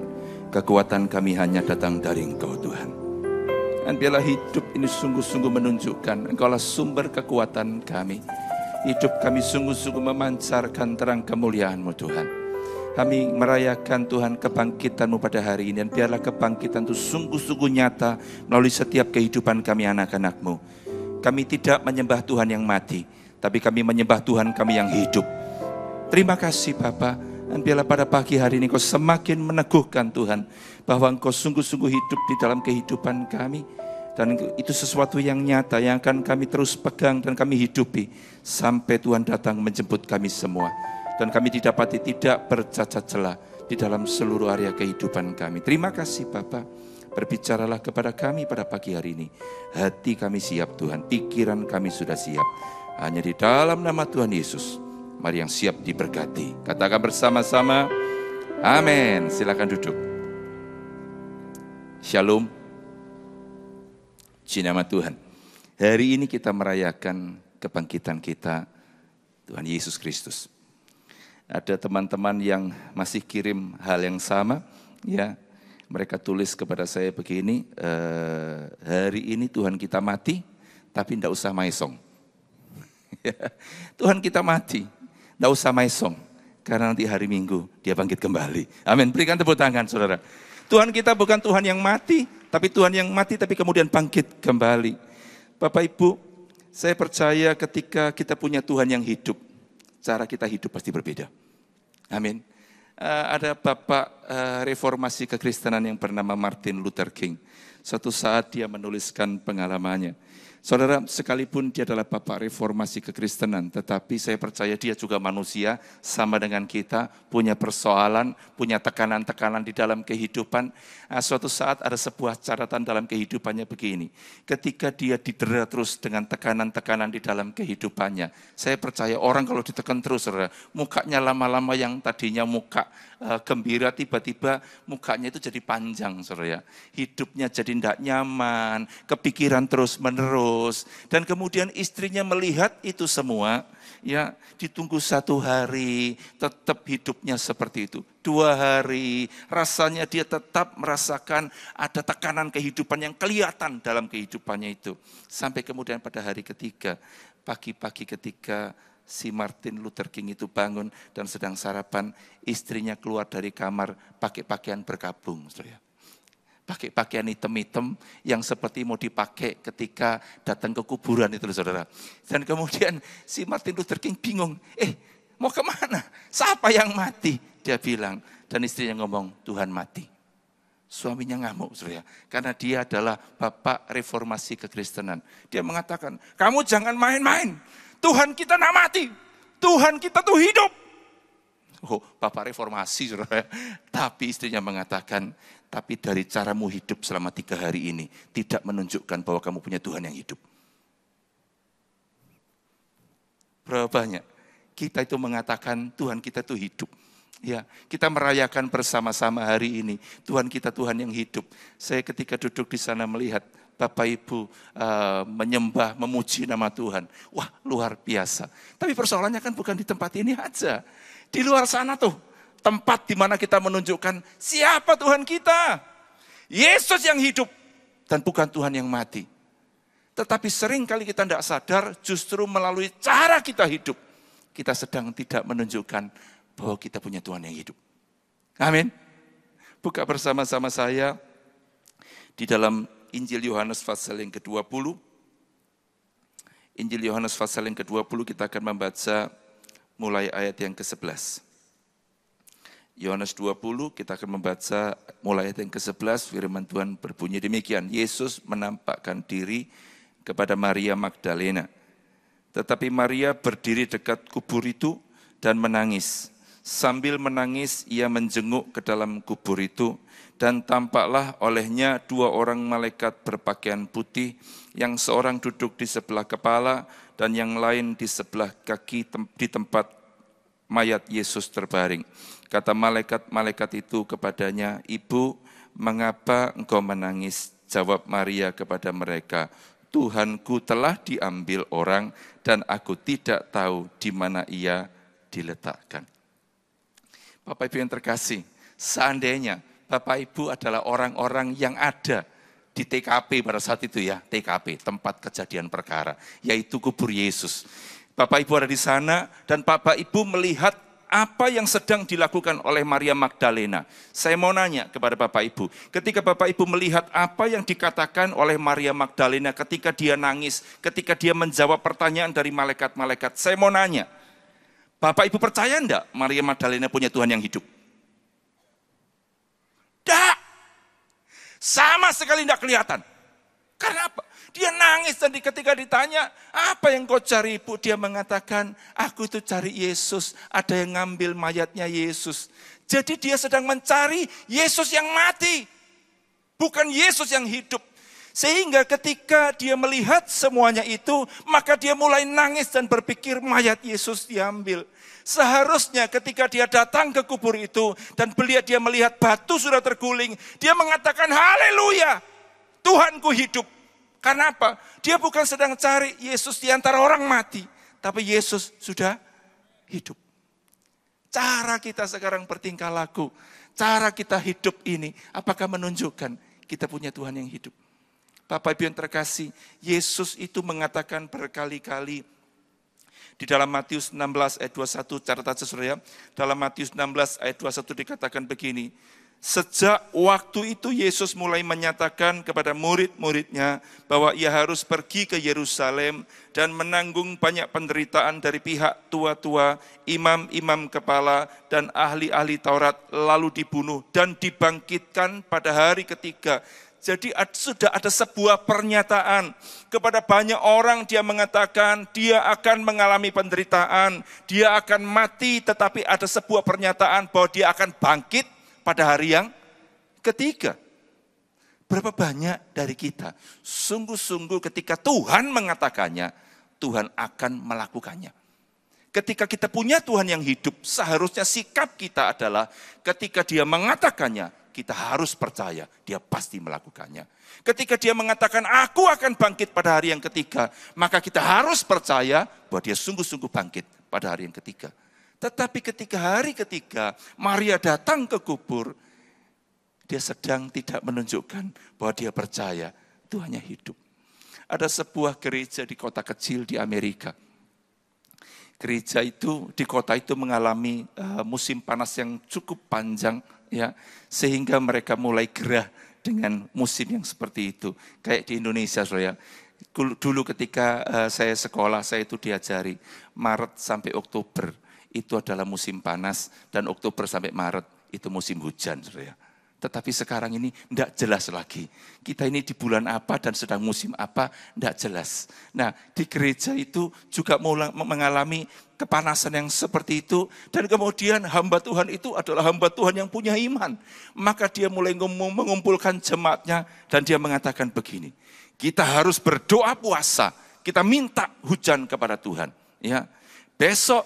kekuatan kami hanya datang dari Engkau Tuhan. Dan biarlah hidup ini sungguh-sungguh menunjukkan Engkaulah sumber kekuatan kami. Hidup kami sungguh-sungguh memancarkan terang kemuliaan-Mu Tuhan. Kami merayakan Tuhan kebangkitan-Mu pada hari ini. Dan biarlah kebangkitan itu sungguh-sungguh nyata melalui setiap kehidupan kami anak-anak-Mu. Kami tidak menyembah Tuhan yang mati, tapi kami menyembah Tuhan kami yang hidup. Terima kasih Bapa. Dan biarlah pada pagi hari ini Kau semakin meneguhkan Tuhan, bahwa Engkau sungguh-sungguh hidup di dalam kehidupan kami. Dan itu sesuatu yang nyata yang akan kami terus pegang dan kami hidupi sampai Tuhan datang menjemput kami semua. Dan kami didapati tidak bercacat celah di dalam seluruh area kehidupan kami. Terima kasih Bapa. Berbicaralah kepada kami pada pagi hari ini. Hati kami siap Tuhan, pikiran kami sudah siap. Hanya di dalam nama Tuhan Yesus, mari yang siap diberkati. Katakan bersama-sama, amin. Silakan duduk. Shalom. Puji nama Tuhan. Hari ini kita merayakan kebangkitan kita, Tuhan Yesus Kristus. Ada teman-teman yang masih kirim hal yang sama, ya. Mereka tulis kepada saya begini, hari ini Tuhan kita mati, tapi tidak usah maesong. Tuhan kita mati, tidak usah maesong, karena nanti hari Minggu dia bangkit kembali. Amin, berikan tepuk tangan saudara. Tuhan kita bukan Tuhan yang mati, tapi Tuhan yang mati tapi kemudian bangkit kembali. Bapak Ibu, saya percaya ketika kita punya Tuhan yang hidup, cara kita hidup pasti berbeda. Amin. Ada Bapak reformasi kekristenan yang bernama Martin Luther King. Suatu saat dia menuliskan pengalamannya. Saudara, sekalipun dia adalah Bapak reformasi kekristenan, tetapi saya percaya dia juga manusia, sama dengan kita, punya persoalan, punya tekanan-tekanan di dalam kehidupan. Suatu saat ada sebuah catatan dalam kehidupannya begini, ketika dia didera terus dengan tekanan-tekanan di dalam kehidupannya, saya percaya orang kalau ditekan terus, saudara, mukanya lama-lama yang tadinya muka gembira, tiba-tiba mukanya itu jadi panjang, saudara. Hidupnya jadi tidak nyaman, kepikiran terus-menerus. Dan kemudian istrinya melihat itu semua, ya, ditunggu 1 hari, tetap hidupnya seperti itu. 2 hari, rasanya dia tetap merasakan ada tekanan kehidupan yang kelihatan dalam kehidupannya itu. Sampai kemudian pada hari ketiga, pagi-pagi ketika si Martin Luther King itu bangun dan sedang sarapan, istrinya keluar dari kamar pakai pakaian berkabung, saudara. Pakai pakaian hitam-hitam yang seperti mau dipakai ketika datang ke kuburan itu, saudara. Dan kemudian si Martin Luther King bingung, mau kemana? Siapa yang mati? Dia bilang, dan istrinya ngomong, Tuhan mati. Suaminya ngamuk, saudara, karena dia adalah Bapak reformasi kekristenan. Dia mengatakan, kamu jangan main-main. Tuhan kita tidak mati. Tuhan kita tuh hidup. Oh, Bapak reformasi, saudara. Tapi istrinya mengatakan, tapi dari caramu hidup selama 3 hari ini tidak menunjukkan bahwa kamu punya Tuhan yang hidup. Berapa banyak kita itu mengatakan Tuhan kita itu hidup. Ya, kita merayakan bersama-sama hari ini Tuhan kita Tuhan yang hidup. Saya ketika duduk di sana melihat Bapak Ibu menyembah, memuji nama Tuhan. Wah, luar biasa. Tapi persoalannya kan bukan di tempat ini aja. Di luar sana tuh, tempat di mana kita menunjukkan siapa Tuhan kita. Yesus yang hidup dan bukan Tuhan yang mati. Tetapi sering kali kita tidak sadar justru melalui cara kita hidup, kita sedang tidak menunjukkan bahwa kita punya Tuhan yang hidup. Amin. Buka bersama-sama saya di dalam Injil Yohanes pasal yang ke-20. Injil Yohanes pasal yang ke-20 kita akan membaca mulai ayat yang ke-11. Yohanes 20 kita akan membaca mulai ayat yang ke-11. Firman Tuhan berbunyi demikian. Yesus menampakkan diri kepada Maria Magdalena. Tetapi Maria berdiri dekat kubur itu dan menangis. Sambil menangis ia menjenguk ke dalam kubur itu. Dan tampaklah olehnya 2 orang malaikat berpakaian putih, yang seorang duduk di sebelah kepala dan yang lain di sebelah kaki di tempat mayat Yesus terbaring. Kata malaikat-malaikat itu kepadanya, Ibu, mengapa engkau menangis? Jawab Maria kepada mereka, Tuhanku telah diambil orang dan aku tidak tahu di mana ia diletakkan. Bapak Ibu yang terkasih, seandainya Bapak Ibu adalah orang-orang yang ada di TKP pada saat itu ya, TKP, tempat kejadian perkara, yaitu kubur Yesus. Bapak Ibu ada di sana dan Bapak Ibu melihat apa yang sedang dilakukan oleh Maria Magdalena. Saya mau nanya kepada Bapak Ibu, ketika Bapak Ibu melihat apa yang dikatakan oleh Maria Magdalena ketika dia nangis, ketika dia menjawab pertanyaan dari malaikat-malaikat, saya mau nanya, Bapak Ibu percaya enggak Maria Magdalena punya Tuhan yang hidup? Tidak. Sama sekali tidak kelihatan. Karena apa? Dia nangis dan ketika ditanya, apa yang kau cari ibu? Dia mengatakan, aku itu cari Yesus. Ada yang ngambil mayatnya Yesus. Jadi dia sedang mencari Yesus yang mati. Bukan Yesus yang hidup. Sehingga ketika dia melihat semuanya itu, maka dia mulai nangis dan berpikir mayat Yesus diambil. Seharusnya ketika dia datang ke kubur itu dan dia melihat batu sudah terguling, dia mengatakan haleluya, Tuhanku hidup. Karena apa? Dia bukan sedang cari Yesus di antara orang mati, tapi Yesus sudah hidup. Cara kita sekarang bertingkah laku, cara kita hidup ini, apakah menunjukkan kita punya Tuhan yang hidup? Bapak Ibu yang terkasih, Yesus itu mengatakan berkali-kali di dalam Matius 16 ayat 21, catat saudara, dalam Matius 16 ayat 21 dikatakan begini, sejak waktu itu Yesus mulai menyatakan kepada murid-muridnya bahwa ia harus pergi ke Yerusalem dan menanggung banyak penderitaan dari pihak tua-tua, imam-imam kepala, dan ahli-ahli Taurat, lalu dibunuh dan dibangkitkan pada hari ketiga. Jadi sudah ada sebuah pernyataan kepada banyak orang, dia mengatakan dia akan mengalami penderitaan, dia akan mati, tetapi ada sebuah pernyataan bahwa dia akan bangkit pada hari yang ketiga. Berapa banyak dari kita sungguh-sungguh ketika Tuhan mengatakannya, Tuhan akan melakukannya. Ketika kita punya Tuhan yang hidup, seharusnya sikap kita adalah ketika dia mengatakannya, kita harus percaya, dia pasti melakukannya. Ketika dia mengatakan, aku akan bangkit pada hari yang ketiga, maka kita harus percaya bahwa dia sungguh-sungguh bangkit pada hari yang ketiga. Tetapi ketika hari ketiga, Maria datang ke kubur, dia sedang tidak menunjukkan bahwa dia percaya Tuhannya hidup. Ada sebuah gereja di kota kecil di Amerika. Gereja itu, di kota itu mengalami musim panas yang cukup panjang, ya, sehingga mereka mulai gerah dengan musim yang seperti itu. Kayak di Indonesia, saudara. Dulu ketika saya sekolah, saya itu diajari Maret sampai Oktober itu adalah musim panas dan Oktober sampai Maret itu musim hujan, saudara. Tetapi sekarang ini tidak jelas lagi. Kita ini di bulan apa dan sedang musim apa, tidak jelas. Nah, di gereja itu juga mengalami kepanasan yang seperti itu. Dan kemudian hamba Tuhan itu adalah hamba Tuhan yang punya iman. Maka dia mulai mengumpulkan jemaatnya dan dia mengatakan begini. Kita harus berdoa puasa, kita minta hujan kepada Tuhan. Ya. Besok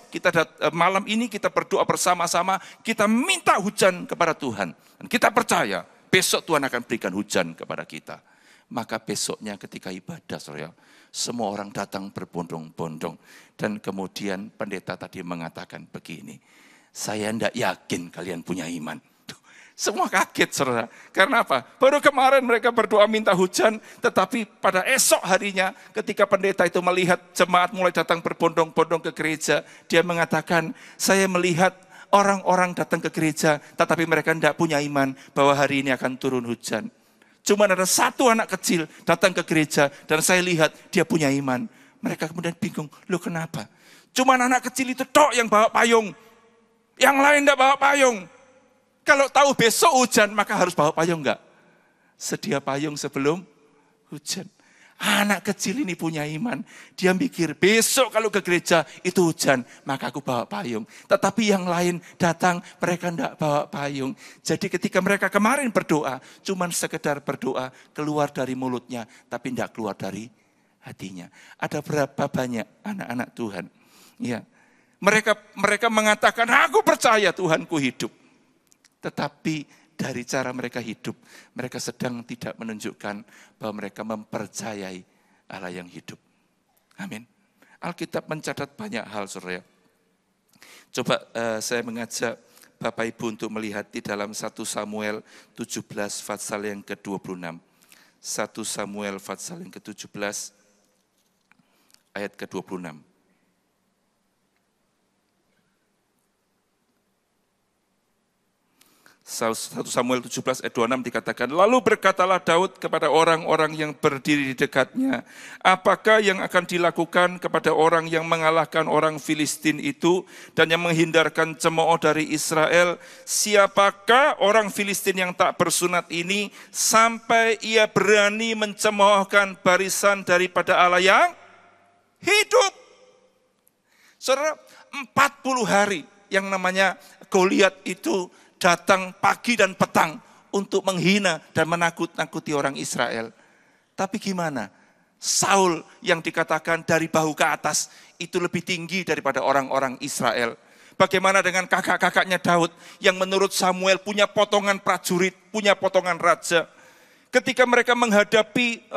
malam ini kita berdoa bersama-sama, kita minta hujan kepada Tuhan. Dan kita percaya besok Tuhan akan berikan hujan kepada kita. Maka besoknya ketika ibadah, saudara, semua orang datang berbondong-bondong. Dan kemudian pendeta tadi mengatakan begini, saya tidak yakin kalian punya iman. Semua kaget, saudara. Karena apa? Baru kemarin mereka berdoa minta hujan, tetapi pada esok harinya ketika pendeta itu melihat jemaat mulai datang berbondong-bondong ke gereja, dia mengatakan, saya melihat orang-orang datang ke gereja, tetapi mereka tidak punya iman bahwa hari ini akan turun hujan. Cuma ada satu anak kecil datang ke gereja, dan saya lihat dia punya iman. Mereka kemudian bingung, loh kenapa? Cuma anak kecil itu tok yang bawa payung, yang lain tidak bawa payung. Kalau tahu besok hujan, maka harus bawa payung enggak? Sedia payung sebelum hujan. Anak kecil ini punya iman. Dia mikir, besok kalau ke gereja itu hujan, maka aku bawa payung. Tetapi yang lain datang, mereka enggak bawa payung. Jadi ketika mereka kemarin berdoa, cuman sekedar berdoa, keluar dari mulutnya, tapi enggak keluar dari hatinya. Ada berapa banyak anak-anak Tuhan? Ya, mereka mengatakan, aku percaya Tuhanku hidup. Tetapi dari cara mereka hidup, mereka sedang tidak menunjukkan bahwa mereka mempercayai Allah yang hidup. Amin. Alkitab mencatat banyak hal, saudara. Coba saya mengajak Bapak Ibu untuk melihat di dalam 1 Samuel 17 pasal yang ke-26. 1 Samuel pasal yang ke-17 ayat ke-26. 1 Samuel 17 ayat 26 dikatakan, lalu berkatalah Daud kepada orang-orang yang berdiri di dekatnya, apakah yang akan dilakukan kepada orang yang mengalahkan orang Filistin itu dan yang menghindarkan cemooh dari Israel? Siapakah orang Filistin yang tak bersunat ini sampai ia berani mencemoohkan barisan daripada Allah yang hidup? Saudara, 40 hari yang namanya Goliat itu datang pagi dan petang untuk menghina dan menakut-nakuti orang Israel. Tapi gimana? Saul yang dikatakan dari bahu ke atas itu lebih tinggi daripada orang-orang Israel. Bagaimana dengan kakak-kakaknya Daud yang menurut Samuel punya potongan prajurit, punya potongan raja. Ketika mereka menghadapi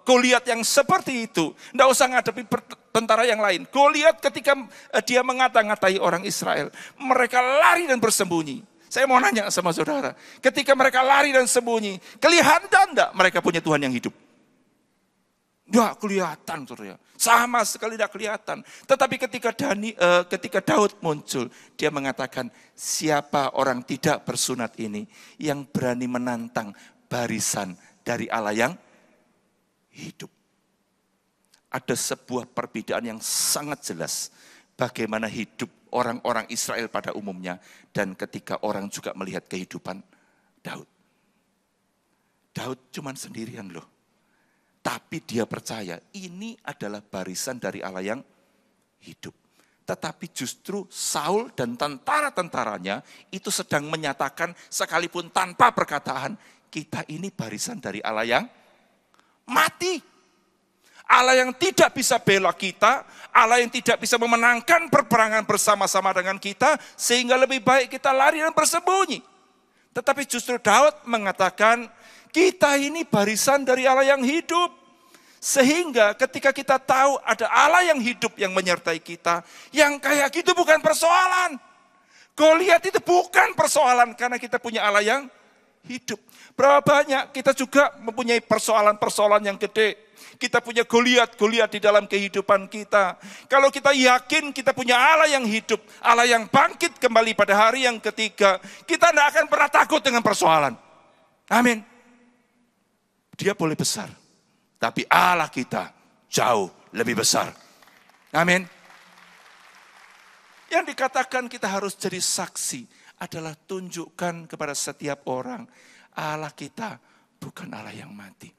Goliat yang seperti itu, tidak usah menghadapi tentara yang lain. Goliat ketika dia mengata-ngatai orang Israel, mereka lari dan bersembunyi. Saya mau nanya sama saudara, ketika mereka lari dan sembunyi, kelihatan enggak mereka punya Tuhan yang hidup? Enggak kelihatan, saudara. Sama sekali tidak kelihatan. Tetapi ketika Daud muncul, dia mengatakan, siapa orang tidak bersunat ini yang berani menantang barisan dari Allah yang hidup? Ada sebuah perbedaan yang sangat jelas bagaimana hidup orang-orang Israel pada umumnya dan ketika orang juga melihat kehidupan Daud. Daud cuma sendirian loh. Tapi dia percaya ini adalah barisan dari Allah yang hidup. Tetapi justru Saul dan tentara-tentaranya itu sedang menyatakan sekalipun tanpa perkataan, kita ini barisan dari Allah yang mati. Allah yang tidak bisa bela kita, Allah yang tidak bisa memenangkan peperangan bersama-sama dengan kita, sehingga lebih baik kita lari dan bersembunyi. Tetapi justru Daud mengatakan, kita ini barisan dari Allah yang hidup. Sehingga ketika kita tahu ada Allah yang hidup yang menyertai kita, yang kayak gitu bukan persoalan. Goliat itu bukan persoalan karena kita punya Allah yang hidup. Berapa banyak kita juga mempunyai persoalan-persoalan yang gede. Kita punya Goliat di dalam kehidupan kita. Kalau kita yakin kita punya Allah yang hidup, Allah yang bangkit kembali pada hari yang ketiga, kita tidak akan pernah takut dengan persoalan. Amin. Dia boleh besar, tapi Allah kita jauh lebih besar. Amin. Yang dikatakan kita harus jadi saksi adalah tunjukkan kepada setiap orang, Allah kita bukan Allah yang mati.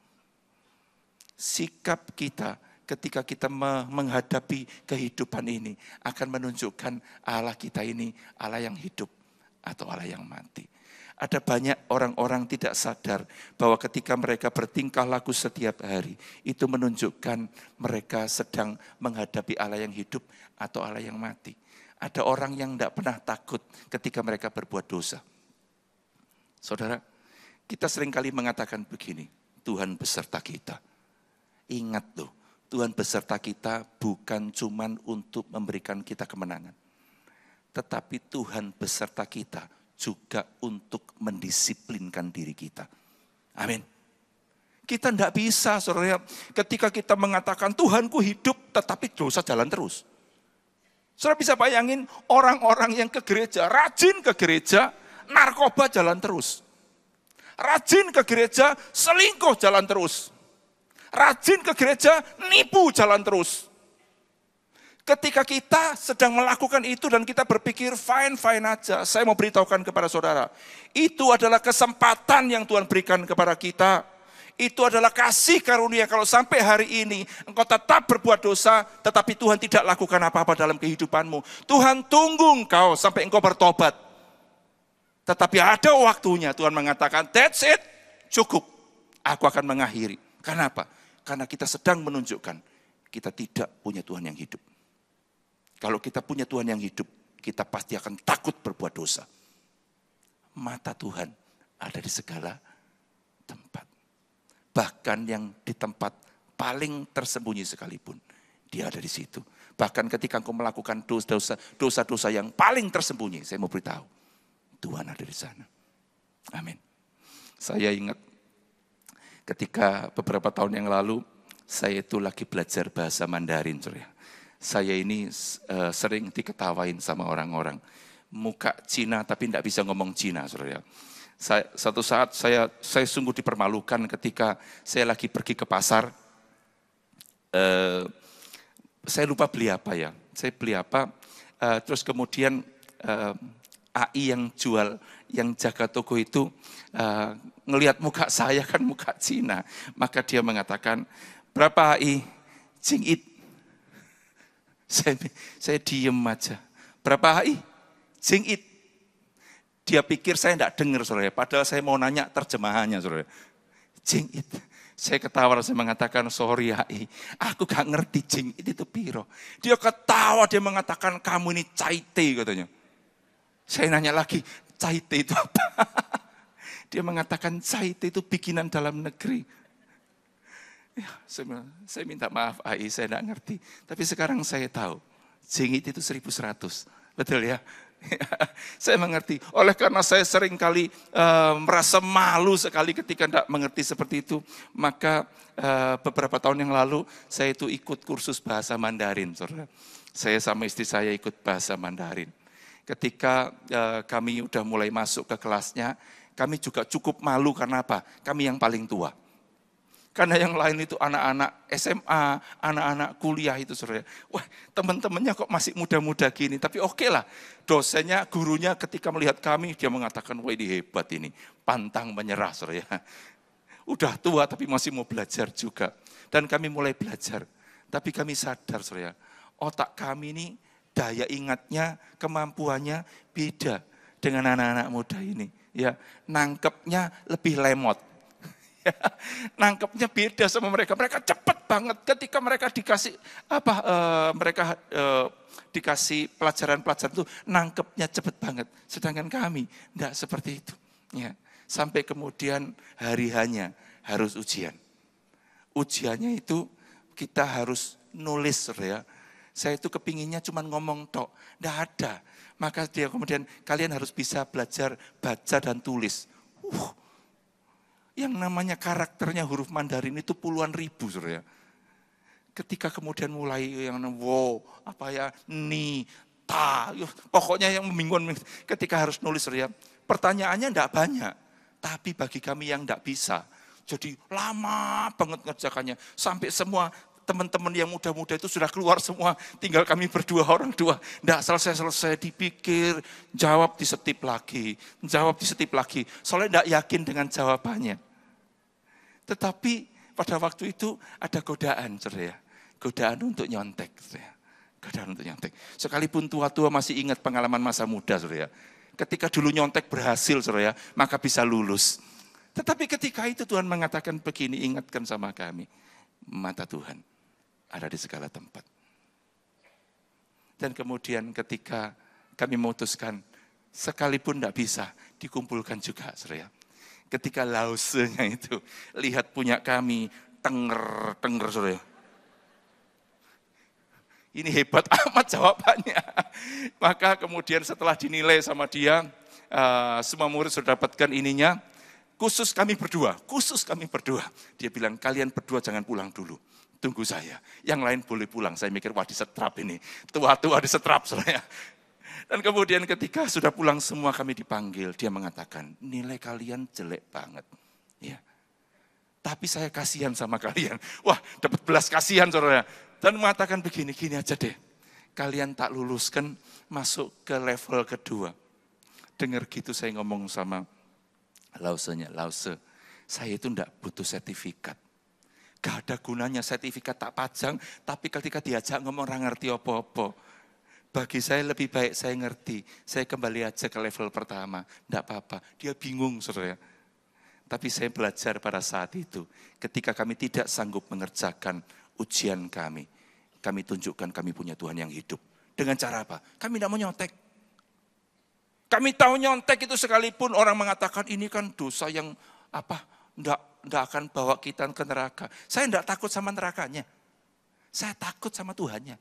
Sikap kita ketika kita menghadapi kehidupan ini akan menunjukkan Allah kita ini Allah yang hidup atau Allah yang mati. Ada banyak orang-orang tidak sadar bahwa ketika mereka bertingkah laku setiap hari, itu menunjukkan mereka sedang menghadapi Allah yang hidup atau Allah yang mati. Ada orang yang tidak pernah takut ketika mereka berbuat dosa. Saudara, kita seringkali mengatakan begini, Tuhan beserta kita. Ingat loh, Tuhan beserta kita bukan cuma untuk memberikan kita kemenangan. Tetapi Tuhan beserta kita juga untuk mendisiplinkan diri kita. Amin. Kita tidak bisa, saudara, ketika kita mengatakan Tuhanku hidup tetapi dosa jalan terus. Saudara bisa bayangin orang-orang yang ke gereja, rajin ke gereja, narkoba jalan terus. Rajin ke gereja, selingkuh jalan terus. Rajin ke gereja, nipu jalan terus. Ketika kita sedang melakukan itu dan kita berpikir fine-fine aja, saya mau beritahukan kepada saudara, itu adalah kesempatan yang Tuhan berikan kepada kita. Itu adalah kasih karunia kalau sampai hari ini engkau tetap berbuat dosa, tetapi Tuhan tidak lakukan apa-apa dalam kehidupanmu. Tuhan tunggu engkau sampai engkau bertobat. Tetapi ada waktunya Tuhan mengatakan, that's it, cukup. Aku akan mengakhiri. Kenapa? Karena kita sedang menunjukkan kita tidak punya Tuhan yang hidup. Kalau kita punya Tuhan yang hidup, kita pasti akan takut berbuat dosa. Mata Tuhan ada di segala tempat. Bahkan yang di tempat paling tersembunyi sekalipun, dia ada di situ. Bahkan ketika engkau melakukan dosa-dosa yang paling tersembunyi, saya mau beritahu, Tuhan ada di sana. Amin. Saya ingat ketika beberapa tahun yang lalu, saya itu lagi belajar bahasa Mandarin. Saya ini sering diketawain sama orang-orang. Muka Cina tapi tidak bisa ngomong Cina. Satu saat saya sungguh dipermalukan ketika saya lagi pergi ke pasar. Saya lupa beli apa ya. Saya beli apa, terus kemudian AI yang jual, yang jaga toko itu ngelihat muka saya kan muka Cina. Maka dia mengatakan, berapa AI? Jingit. Saya diem aja. Berapa AI? Jingit. Dia pikir saya tidak dengar, saudara. Padahal saya mau nanya terjemahannya, saudara. Jingit. Saya ketawa, saya mengatakan, sorry AI, aku gak ngerti jingit itu piro. Dia ketawa, dia mengatakan, kamu ini caite katanya. Saya nanya lagi, caite itu apa? Dia mengatakan, caite itu bikinan dalam negeri. Ya, saya minta maaf AI, saya tidak ngerti. Tapi sekarang saya tahu, jingit itu 1.100. Betul ya? Saya mengerti. Oleh karena saya sering kali merasa malu sekali ketika tidak mengerti seperti itu, maka beberapa tahun yang lalu saya itu ikut kursus bahasa Mandarin. Saudara. Saya sama istri saya ikut bahasa Mandarin. Ketika kami udah mulai masuk ke kelasnya, kami juga cukup malu karena apa? Kami yang paling tua. Karena yang lain itu anak-anak SMA, anak-anak kuliah itu saudara. Wah, teman-temannya kok masih muda-muda gini. Tapi oke lah, dosennya, gurunya ketika melihat kami, dia mengatakan, wah ini hebat ini. Pantang menyerah saudara. Udah tua tapi masih mau belajar juga. Dan kami mulai belajar. Tapi kami sadar saudara, otak kami ini daya ingatnya, kemampuannya beda dengan anak-anak muda ini. Ya, nangkepnya lebih lemot. Nangkepnya beda sama mereka. Mereka cepat banget ketika mereka dikasih dikasih pelajaran-pelajaran itu nangkepnya cepat banget. Sedangkan kami tidak seperti itu. Ya. Sampai kemudian hari-hanya harus ujian. Ujiannya itu kita harus nulis, ya. Saya itu kepinginnya cuma ngomong tok, tidak ada. Maka dia kemudian kalian harus bisa belajar baca dan tulis. Yang namanya karakternya huruf Mandarin itu puluhan ribu, saudara. Ketika kemudian mulai yang wow, apa ya, ni, ta, pokoknya yang membingungkan ketika harus nulis, saudara. Pertanyaannya tidak banyak, tapi bagi kami yang tidak bisa, jadi lama banget ngerjakannya. Sampai semua teman-teman yang muda-muda itu sudah keluar semua, tinggal kami berdua, orang dua. Tidak selesai-selesai dipikir, jawab disetip lagi, soalnya tidak yakin dengan jawabannya. Tetapi pada waktu itu ada godaan, saudara ya. Godaan untuk nyontek, saudara. Godaan untuk nyontek. Sekalipun tua-tua masih ingat pengalaman masa muda, saudara ya. Ketika dulu nyontek berhasil, saudara ya, maka bisa lulus. Tetapi ketika itu Tuhan mengatakan begini, ingatkan sama kami. Mata Tuhan ada di segala tempat. Dan kemudian ketika kami memutuskan, sekalipun tidak bisa, dikumpulkan juga, saudara ya. Ketika lausenya itu, lihat punya kami, tenger, saudara. Ini hebat amat jawabannya. Maka kemudian setelah dinilai sama dia, semua murid sudah dapatkan ininya, khusus kami berdua. Dia bilang, kalian berdua jangan pulang dulu, tunggu saya. Yang lain boleh pulang, saya mikir, wah disetrap ini. Tua-tua disetrap, saudara. Dan kemudian ketika sudah pulang semua kami dipanggil, dia mengatakan, nilai kalian jelek banget. Ya. Tapi saya kasihan sama kalian. Wah, dapat belas kasihan, saudara. Dan mengatakan begini, gini aja deh. Kalian tak luluskan masuk ke level kedua. Dengar gitu saya ngomong sama lausenya, lause, saya itu enggak butuh sertifikat. Gak ada gunanya sertifikat tak pajang, tapi ketika diajak ngomong orang ngerti apa-apa. Bagi saya lebih baik saya ngerti, saya kembali aja ke level pertama. Tidak apa-apa, dia bingung saudara. Tapi saya belajar pada saat itu, ketika kami tidak sanggup mengerjakan ujian kami tunjukkan kami punya Tuhan yang hidup. Dengan cara apa? Kami tidak mau nyontek. Kami tahu nyontek itu sekalipun orang mengatakan ini kan dosa yang tidak akan bawa kita ke neraka. Saya tidak takut sama nerakanya, saya takut sama Tuhannya.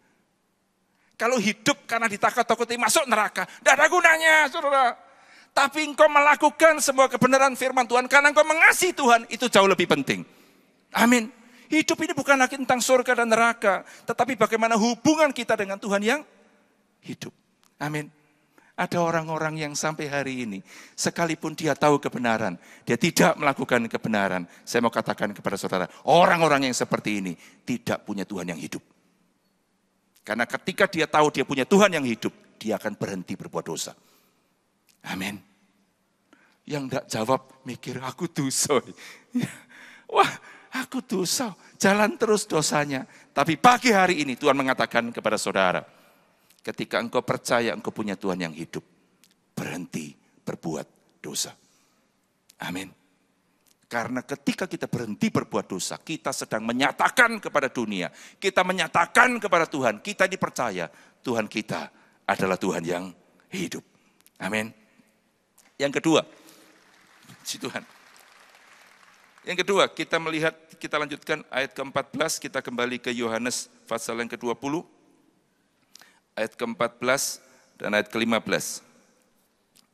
Kalau hidup karena ditakut-takuti masuk neraka, tidak ada gunanya, saudara. Tapi engkau melakukan semua kebenaran firman Tuhan karena engkau mengasihi Tuhan, itu jauh lebih penting. Amin. Hidup ini bukan lagi tentang surga dan neraka, tetapi bagaimana hubungan kita dengan Tuhan yang hidup. Amin. Ada orang-orang yang sampai hari ini, sekalipun dia tahu kebenaran, dia tidak melakukan kebenaran. Saya mau katakan kepada saudara, orang-orang yang seperti ini tidak punya Tuhan yang hidup. Karena ketika dia tahu dia punya Tuhan yang hidup, dia akan berhenti berbuat dosa. Amin. Yang tidak jawab, mikir aku dosa. Wah, aku dosa. Jalan terus dosanya. Tapi pagi hari ini Tuhan mengatakan kepada saudara, ketika engkau percaya engkau punya Tuhan yang hidup, berhenti berbuat dosa. Amin. Karena ketika kita berhenti berbuat dosa, kita sedang menyatakan kepada dunia, kita menyatakan kepada Tuhan, kita dipercaya Tuhan kita adalah Tuhan yang hidup. Amin. Yang kedua, puji Tuhan. Yang kedua, kita melihat, kita lanjutkan ayat ke-14, kita kembali ke Yohanes pasal yang ke-20. Ayat ke-14 dan ayat ke-15.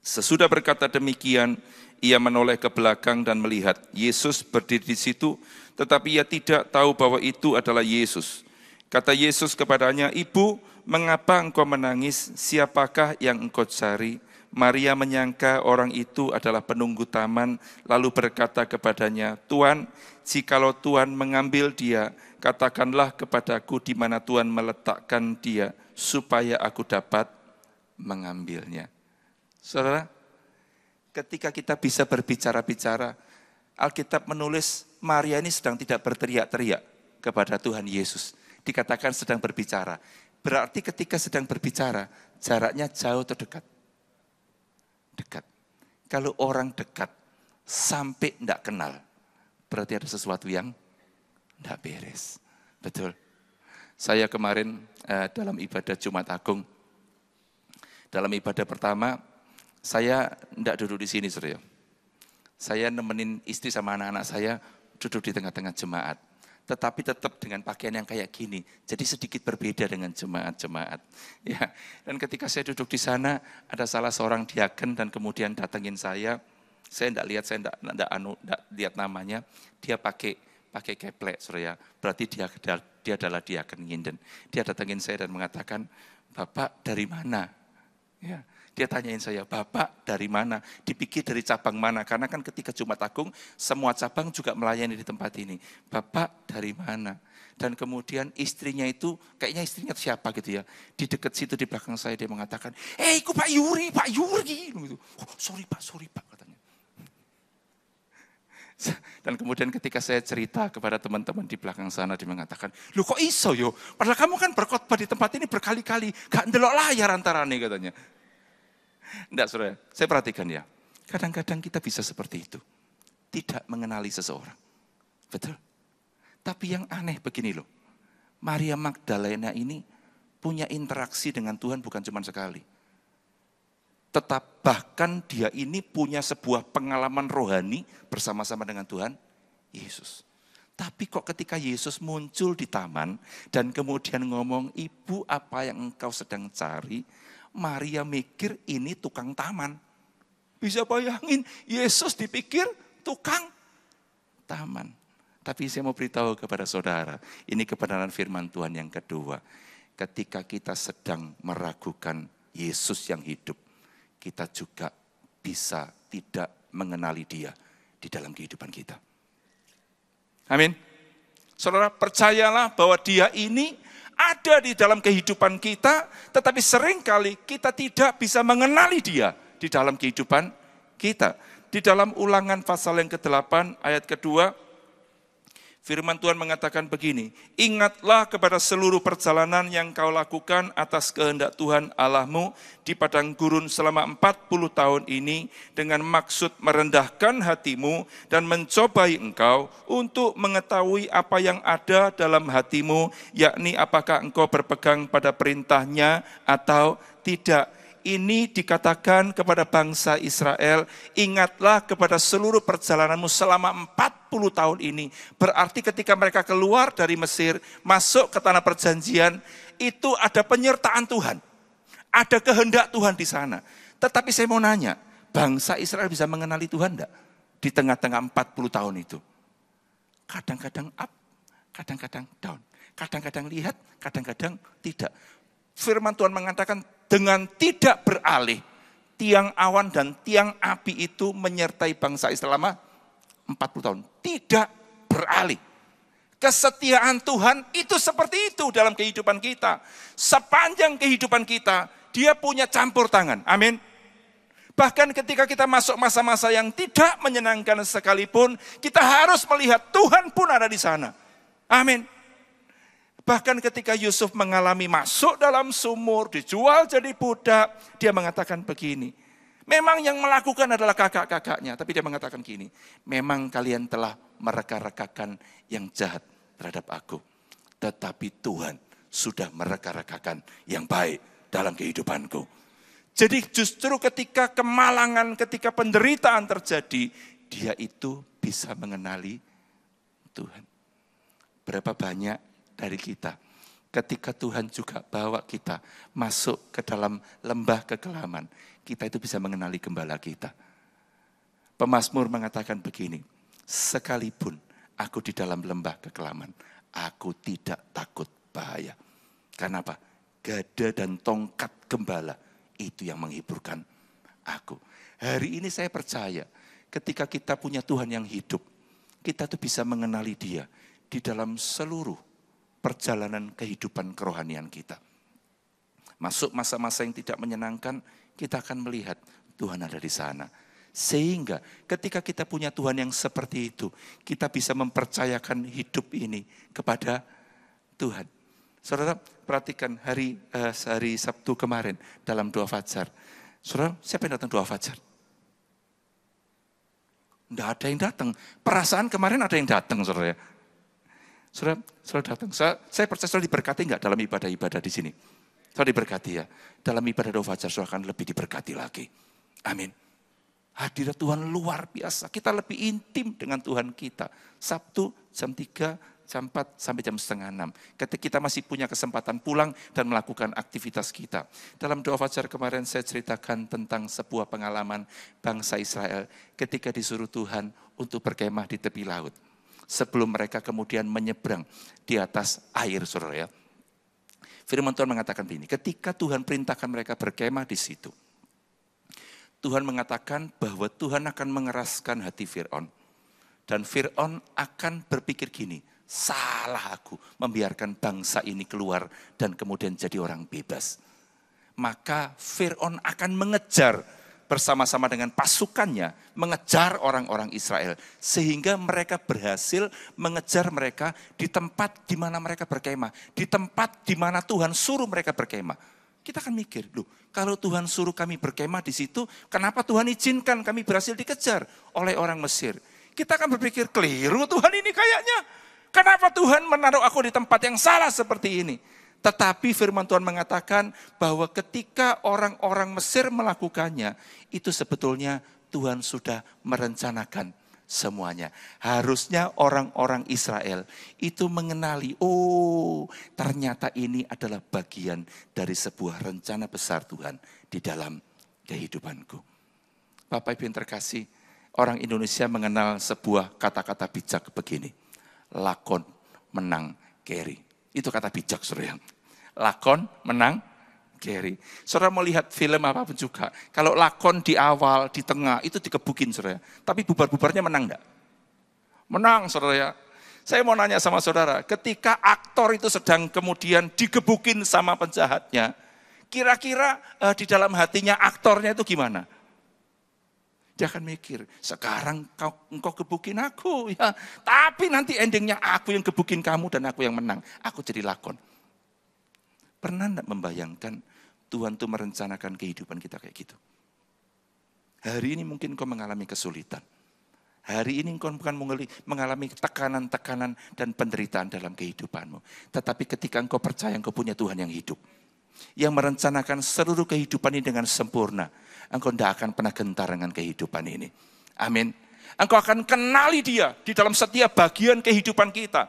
Sesudah berkata demikian, ia menoleh ke belakang dan melihat Yesus berdiri di situ, tetapi ia tidak tahu bahwa itu adalah Yesus. Kata Yesus kepadanya, "Ibu, mengapa engkau menangis? Siapakah yang engkau cari?" Maria menyangka orang itu adalah penunggu taman, lalu berkata kepadanya, "Tuan, jikalau Tuan mengambil dia, katakanlah kepadaku di mana Tuhan meletakkan dia, supaya aku dapat mengambilnya." Saudara, ketika kita bisa berbicara-bicara, Alkitab menulis Maria ini sedang tidak berteriak-teriak kepada Tuhan Yesus. Dikatakan sedang berbicara. Berarti ketika sedang berbicara, jaraknya jauh atau dekat? Dekat. Kalau orang dekat sampai tidak kenal, berarti ada sesuatu yang tidak beres. Betul. Saya kemarin dalam ibadah Jumat Agung, dalam ibadah pertama, saya tidak duduk di sini, saudara. Saya nemenin istri sama anak-anak saya duduk di tengah-tengah jemaat. Tetapi tetap dengan pakaian yang kayak gini. Jadi sedikit berbeda dengan jemaat-jemaat. Ya. Dan ketika saya duduk di sana, ada salah seorang diaken dan kemudian datengin saya. Saya tidak lihat, saya tidak lihat namanya. Dia pakai keplek, saudara. Berarti dia adalah diaken nginden. Dia datengin saya dan mengatakan, "Bapak dari mana?" Ya. Dia tanyain saya, "Bapak dari mana?" Dipikir dari cabang mana, karena kan ketika Jumat Agung, semua cabang juga melayani di tempat ini. "Bapak dari mana?" Dan kemudian istrinya itu, kayaknya istrinya siapa gitu ya, di dekat situ di belakang saya dia mengatakan, "Itu Pak Yuri. Gitu. "Oh, sorry Pak," katanya. Dan kemudian ketika saya cerita kepada teman-teman di belakang sana, dia mengatakan, "Loh kok iso yo? Padahal kamu kan berkhotbah di tempat ini berkali-kali, gak ndelok layar antarane," katanya. Enggak, saudara, saya perhatikan ya. Kadang-kadang kita bisa seperti itu. Tidak mengenali seseorang. Betul? Tapi yang aneh begini loh. Maria Magdalena ini punya interaksi dengan Tuhan bukan cuma sekali. Tetap bahkan dia ini punya sebuah pengalaman rohani bersama-sama dengan Tuhan Yesus. Tapi kok ketika Yesus muncul di taman dan kemudian ngomong, "Ibu, apa yang engkau sedang cari?" Maria mikir ini tukang taman. Bisa bayangin, Yesus dipikir tukang taman. Tapi saya mau beritahu kepada saudara, ini kebenaran firman Tuhan yang kedua. Ketika kita sedang meragukan Yesus yang hidup, kita juga bisa tidak mengenali Dia di dalam kehidupan kita. Amin. Saudara, percayalah bahwa Dia ini ada di dalam kehidupan kita, tetapi seringkali kita tidak bisa mengenali Dia di dalam kehidupan kita. Di dalam Ulangan pasal yang ke-8 ayat kedua, firman Tuhan mengatakan begini, "Ingatlah kepada seluruh perjalanan yang kau lakukan atas kehendak Tuhan Allahmu di padang gurun selama 40 tahun ini dengan maksud merendahkan hatimu dan mencobai engkau untuk mengetahui apa yang ada dalam hatimu, yakni apakah engkau berpegang pada perintahnya atau tidak." Ini dikatakan kepada bangsa Israel, ingatlah kepada seluruh perjalananmu selama 40 tahun ini. Berarti ketika mereka keluar dari Mesir, masuk ke tanah perjanjian, itu ada penyertaan Tuhan. Ada kehendak Tuhan di sana. Tetapi saya mau nanya, bangsa Israel bisa mengenali Tuhan enggak? Di tengah-tengah 40 tahun itu. Kadang-kadang up, kadang-kadang down. Kadang-kadang lihat, kadang-kadang tidak. Firman Tuhan mengatakan dengan tidak beralih, tiang awan dan tiang api itu menyertai bangsa Israel selama 40 tahun. Tidak beralih. Kesetiaan Tuhan itu seperti itu dalam kehidupan kita. Sepanjang kehidupan kita, Dia punya campur tangan. Amin. Bahkan ketika kita masuk masa-masa yang tidak menyenangkan sekalipun, kita harus melihat Tuhan pun ada di sana. Amin. Bahkan ketika Yusuf mengalami masuk dalam sumur, dijual jadi budak, dia mengatakan begini. Memang yang melakukan adalah kakak-kakaknya, tapi dia mengatakan gini. Memang kalian telah mereka-rekakan yang jahat terhadap aku. Tetapi Tuhan sudah mereka-rekakan yang baik dalam kehidupanku. Jadi justru ketika kemalangan, ketika penderitaan terjadi, dia itu bisa mengenali Tuhan. Berapa banyak dari kita, ketika Tuhan juga bawa kita masuk ke dalam lembah kekelaman, kita itu bisa mengenali gembala kita. Pemazmur mengatakan begini, sekalipun aku di dalam lembah kekelaman, aku tidak takut bahaya. Karena apa? Gada dan tongkat gembala itu yang menghiburkan aku. Hari ini saya percaya ketika kita punya Tuhan yang hidup, kita tuh bisa mengenali Dia di dalam seluruh perjalanan kehidupan kerohanian kita. Masuk masa-masa yang tidak menyenangkan, kita akan melihat Tuhan ada di sana. Sehingga ketika kita punya Tuhan yang seperti itu, kita bisa mempercayakan hidup ini kepada Tuhan. Saudara, perhatikan hari Sabtu kemarin dalam doa fajar. Saudara, siapa yang datang doa fajar? Tidak ada yang datang. Perasaan kemarin ada yang datang, saudara ya. Saudara datang. Saya percaya saudara diberkati enggak dalam ibadah-ibadah di sini? Saudara diberkati ya. Dalam ibadah doa fajar saudara akan lebih diberkati lagi. Amin. Hadirat Tuhan luar biasa. Kita lebih intim dengan Tuhan kita. Sabtu jam 3, jam 4 sampai jam 5:30. Ketika kita masih punya kesempatan pulang dan melakukan aktivitas kita. Dalam doa fajar kemarin saya ceritakan tentang sebuah pengalaman bangsa Israel ketika disuruh Tuhan untuk berkemah di tepi laut. Sebelum mereka kemudian menyeberang di atas air, saudara ya. Firman Tuhan mengatakan begini, ketika Tuhan perintahkan mereka berkemah di situ, Tuhan mengatakan bahwa Tuhan akan mengeraskan hati Fir'aun. Dan Fir'aun akan berpikir gini, salah aku membiarkan bangsa ini keluar dan kemudian jadi orang bebas. Maka Fir'aun akan mengejar bersama-sama dengan pasukannya, mengejar orang-orang Israel. Sehingga mereka berhasil mengejar mereka di tempat di mana mereka berkemah. Di tempat di mana Tuhan suruh mereka berkemah. Kita akan mikir, loh, kalau Tuhan suruh kami berkemah di situ, kenapa Tuhan izinkan kami berhasil dikejar oleh orang Mesir? Kita akan berpikir, keliru Tuhan ini kayaknya. Kenapa Tuhan menaruh aku di tempat yang salah seperti ini? Tetapi firman Tuhan mengatakan bahwa ketika orang-orang Mesir melakukannya, itu sebetulnya Tuhan sudah merencanakan semuanya. Harusnya orang-orang Israel itu mengenali, oh ternyata ini adalah bagian dari sebuah rencana besar Tuhan di dalam kehidupanku. Bapak Ibu yang terkasih, orang Indonesia mengenal sebuah kata-kata bijak begini. Lakon menang keri. Itu kata bijak, saudara. Lakon menang keri. Saudara mau lihat film apapun juga. Kalau lakon di awal, di tengah, itu dikebukin, saudara. Tapi bubar-bubarnya menang enggak? Menang, saudara. Saya mau nanya sama saudara, ketika aktor itu sedang kemudian digebukin sama penjahatnya, kira-kira di dalam hatinya aktornya itu gimana? Dia akan mikir, sekarang engkau gebukin aku, ya. Tapi nanti endingnya aku yang gebukin kamu dan aku yang menang. Aku jadi lakon. Pernah enggak membayangkan Tuhan tuh merencanakan kehidupan kita kayak gitu? Hari ini mungkin engkau mengalami kesulitan. Hari ini engkau bukan mengalami tekanan-tekanan dan penderitaan dalam kehidupanmu. Tetapi ketika engkau percaya engkau punya Tuhan yang hidup, yang merencanakan seluruh kehidupan ini dengan sempurna, engkau tidak akan pernah gentar dengan kehidupan ini. Amin. Engkau akan kenali Dia di dalam setiap bagian kehidupan kita.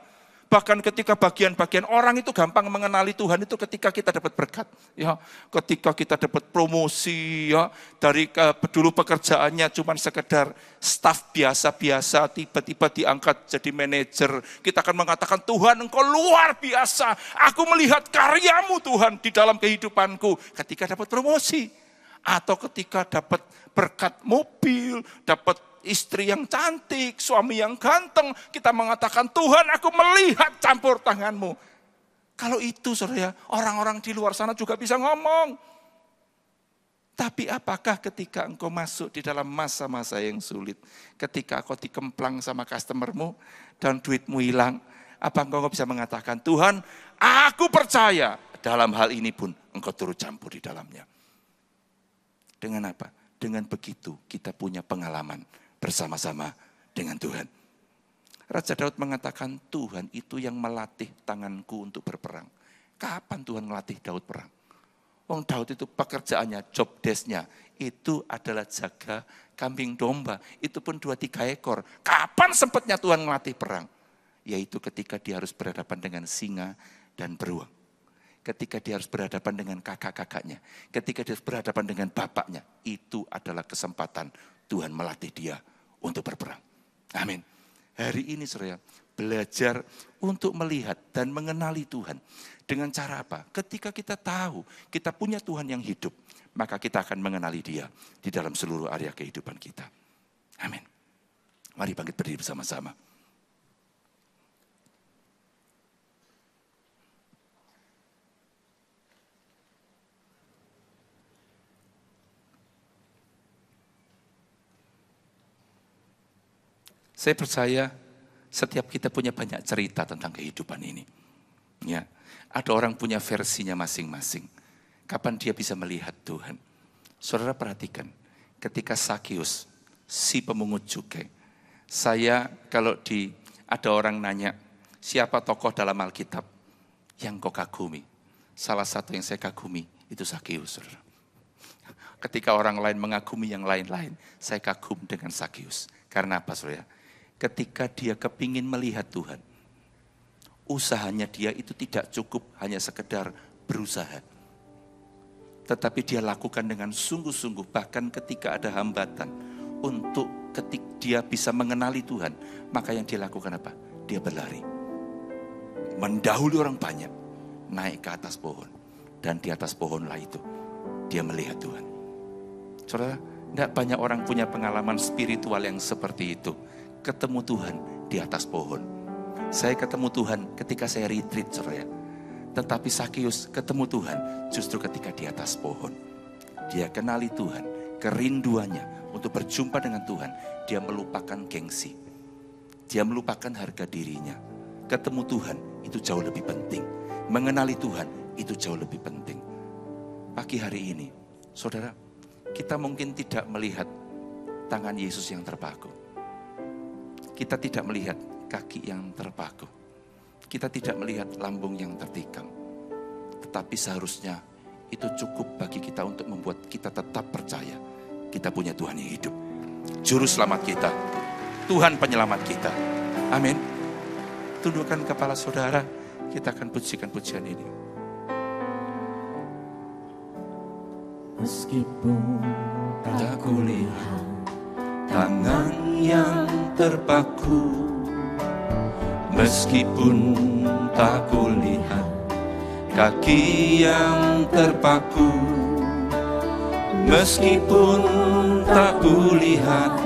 bahkan ketika bagian-bagian orang itu gampang mengenali Tuhan itu ketika kita dapat berkat. Ya, ketika kita dapat promosi, ya, dari dulu pekerjaannya cuma sekedar staf biasa-biasa, tiba-tiba diangkat jadi manajer. Kita akan mengatakan, Tuhan Engkau luar biasa. Aku melihat karyamu Tuhan di dalam kehidupanku. Ketika dapat promosi. Atau ketika dapat berkat mobil, dapat istri yang cantik, suami yang ganteng, kita mengatakan, Tuhan aku melihat campur tanganmu. Kalau itu saudara, orang-orang di luar sana juga bisa ngomong. Tapi apakah ketika engkau masuk di dalam masa-masa yang sulit, ketika engkau dikemplang sama customermu dan duitmu hilang, apa engkau bisa mengatakan, Tuhan aku percaya dalam hal ini pun engkau turut campur di dalamnya. Dengan apa? Dengan begitu kita punya pengalaman bersama-sama dengan Tuhan. Raja Daud mengatakan, Tuhan itu yang melatih tanganku untuk berperang. Kapan Tuhan melatih Daud perang? Wong Daud itu pekerjaannya, job desk-nya, itu adalah jaga kambing domba. Itu pun 2-3 ekor. Kapan sempatnya Tuhan melatih perang? Yaitu ketika dia harus berhadapan dengan singa dan beruang. Ketika dia harus berhadapan dengan kakak-kakaknya. Ketika dia harus berhadapan dengan bapaknya. Itu adalah kesempatan Tuhan melatih dia untuk berperang. Amin. Hari ini saudara, belajar untuk melihat dan mengenali Tuhan. Dengan cara apa? Ketika kita tahu kita punya Tuhan yang hidup, maka kita akan mengenali dia di dalam seluruh area kehidupan kita. Amin. Mari bangkit berdiri bersama-sama. Saya percaya setiap kita punya banyak cerita tentang kehidupan ini. Ya, ada orang punya versinya masing-masing. Kapan dia bisa melihat Tuhan? Saudara perhatikan, ketika Sakius, si pemungut cukai, saya kalau ada orang nanya, siapa tokoh dalam Alkitab yang kau kagumi? Salah satu yang saya kagumi itu Sakius, saudara. Ketika orang lain mengagumi yang lain-lain, saya kagum dengan Sakius. Karena apa, saudara? Ketika dia kepingin melihat Tuhan, usahanya dia itu tidak cukup hanya sekedar berusaha. Tetapi dia lakukan dengan sungguh-sungguh, bahkan ketika ada hambatan untuk ketika dia bisa mengenali Tuhan, maka yang dia lakukan apa? Dia berlari. Mendahului orang banyak, naik ke atas pohon. Dan di atas pohonlah itu, dia melihat Tuhan. Saudara, tidak banyak orang punya pengalaman spiritual yang seperti itu. Ketemu Tuhan di atas pohon. Saya ketemu Tuhan ketika saya retreat, saudara. Tetapi Sakius ketemu Tuhan justru ketika di atas pohon. Dia kenali Tuhan, kerinduannya untuk berjumpa dengan Tuhan. Dia melupakan gengsi. Dia melupakan harga dirinya. Ketemu Tuhan itu jauh lebih penting. Mengenali Tuhan itu jauh lebih penting. Pagi hari ini, saudara, kita mungkin tidak melihat tangan Yesus yang terpaku. Kita tidak melihat kaki yang terpaku. Kita tidak melihat lambung yang tertikam. Tetapi seharusnya itu cukup bagi kita untuk membuat kita tetap percaya. Kita punya Tuhan yang hidup. Juru selamat kita. Tuhan penyelamat kita. Amin. Tundukkan kepala saudara. Kita akan pujikan pujian ini. Meskipun tak kulihat tangan yang terpaku, meskipun tak kulihat kaki yang terpaku, meskipun tak kulihat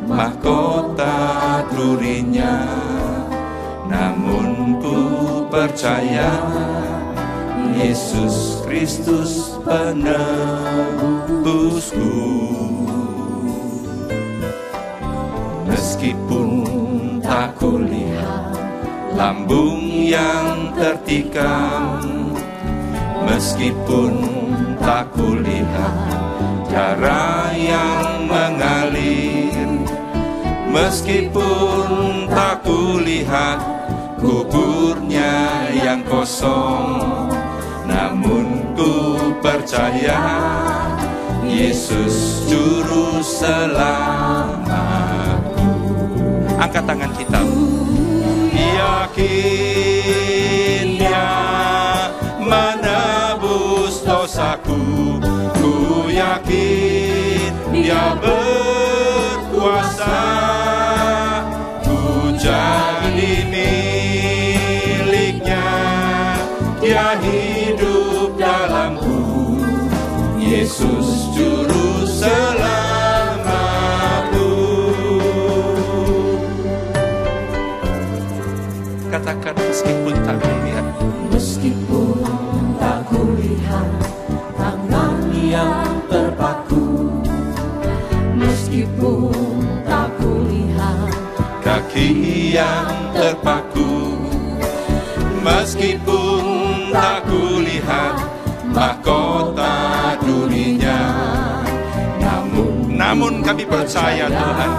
mahkota glorinya, namun ku percaya Yesus Kristus penebusku. Meskipun tak kulihat lambung yang tertikam, meskipun tak kulihat darah yang mengalir, meskipun tak kulihat kuburnya yang kosong, namun ku percaya Yesus juru selamat. Angkat tangan kita. Yakin Dia berkuasa, ku jadi miliknya. Dia hidup dalamku, Yesus Juru Selamatku. Katakan meskipun tak kulihat, Meskipun tak kulihat tangan yang terpaku, meskipun tak kulihat kaki yang terpaku, meskipun tak kulihat mahkota durinya, namun kami percaya Tuhan,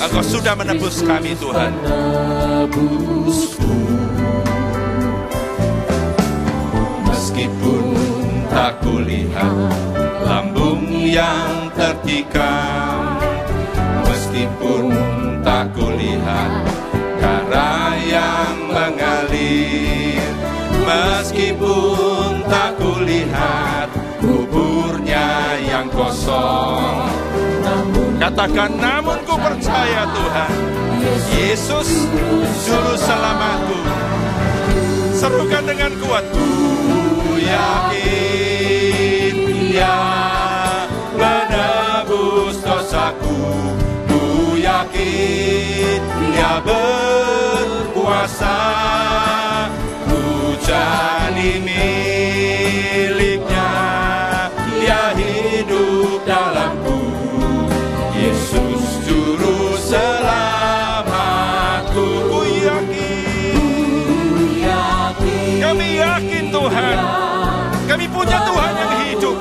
Engkau sudah menebus kami Tuhan. Meskipun tak kulihat lambung yang tertikam, meskipun tak kulihat darah yang mengalir, meskipun tak kulihat kuburnya yang kosong, katakan namun ku percaya Tuhan, Yesus Juru Selamatku. Serukan dengan kuat, ku yakin Dia menebus dosaku, ku yakin Dia berkuasa, ku jadi miliknya. Dia hidup dalamku, Yesus Juru Selamatku. Ku yakin, kami yakin Tuhan, kami punya Tuhan yang hidup,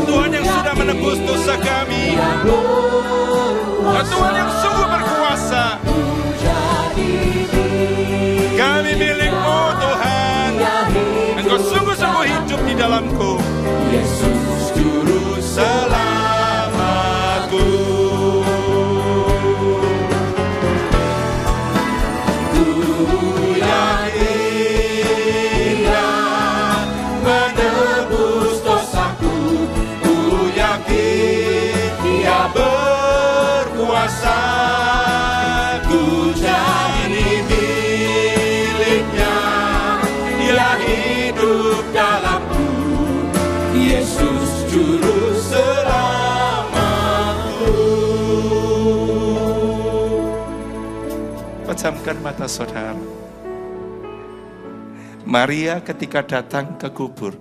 Tuhan yang sudah menebus dosa kami, dan Tuhan yang sungguh berkuasa. Kami milik-Mu Tuhan, Engkau sungguh-sungguh hidup di dalamku, Yesus Juru Selamatku. Ku yakin Dia menebus dosaku, ku yakin Dia berkuasa, ku jadi miliknya. Dia hidup dalamku, Yesus Juru Selamatku. Pejamkan mata saudara. Maria ketika datang ke kubur,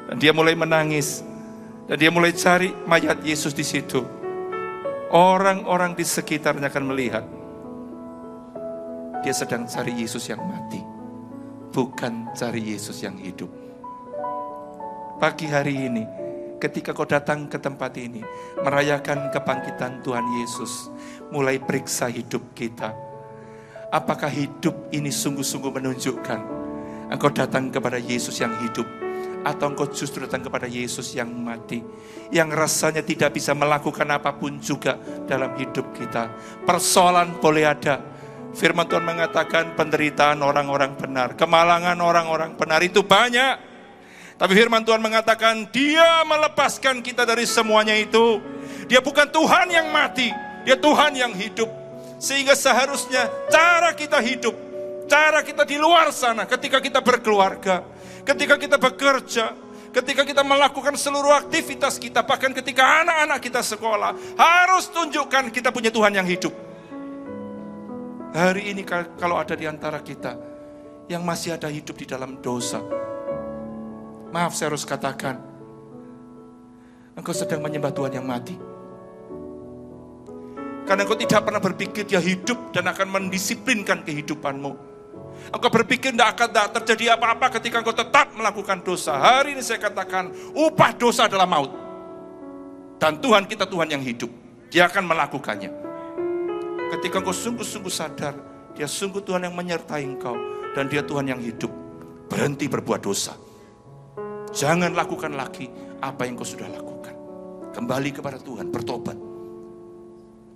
dan dia mulai menangis, dan dia mulai cari mayat Yesus di situ. Orang-orang di sekitarnya akan melihat dia sedang cari Yesus yang mati, bukan cari Yesus yang hidup. Pagi hari ini, ketika kau datang ke tempat ini, merayakan kebangkitan Tuhan Yesus, mulai periksa hidup kita. Apakah hidup ini sungguh-sungguh menunjukkan engkau datang kepada Yesus yang hidup, atau engkau justru datang kepada Yesus yang mati, yang rasanya tidak bisa melakukan apapun juga dalam hidup kita. Persoalan boleh ada. Firman Tuhan mengatakan penderitaan orang-orang benar, kemalangan orang-orang benar itu banyak. Tapi firman Tuhan mengatakan Dia melepaskan kita dari semuanya itu. Dia bukan Tuhan yang mati, Dia Tuhan yang hidup. Sehingga seharusnya cara kita hidup, cara kita di luar sana, ketika kita berkeluarga, ketika kita bekerja, ketika kita melakukan seluruh aktivitas kita, bahkan ketika anak-anak kita sekolah, harus tunjukkan kita punya Tuhan yang hidup. Hari ini kalau ada di antara kita yang masih ada hidup di dalam dosa, maaf saya harus katakan, engkau sedang menyembah Tuhan yang mati. Karena engkau tidak pernah berpikir Dia hidup dan akan mendisiplinkan kehidupanmu. Engkau berpikir tidak akan terjadi apa-apa ketika engkau tetap melakukan dosa. Hari ini saya katakan, upah dosa adalah maut. Dan Tuhan kita Tuhan yang hidup, Dia akan melakukannya. Ketika engkau sungguh-sungguh sadar, Dia sungguh Tuhan yang menyertai engkau, dan Dia Tuhan yang hidup, berhenti berbuat dosa. Jangan lakukan lagi apa yang engkau sudah lakukan. Kembali kepada Tuhan, bertobat,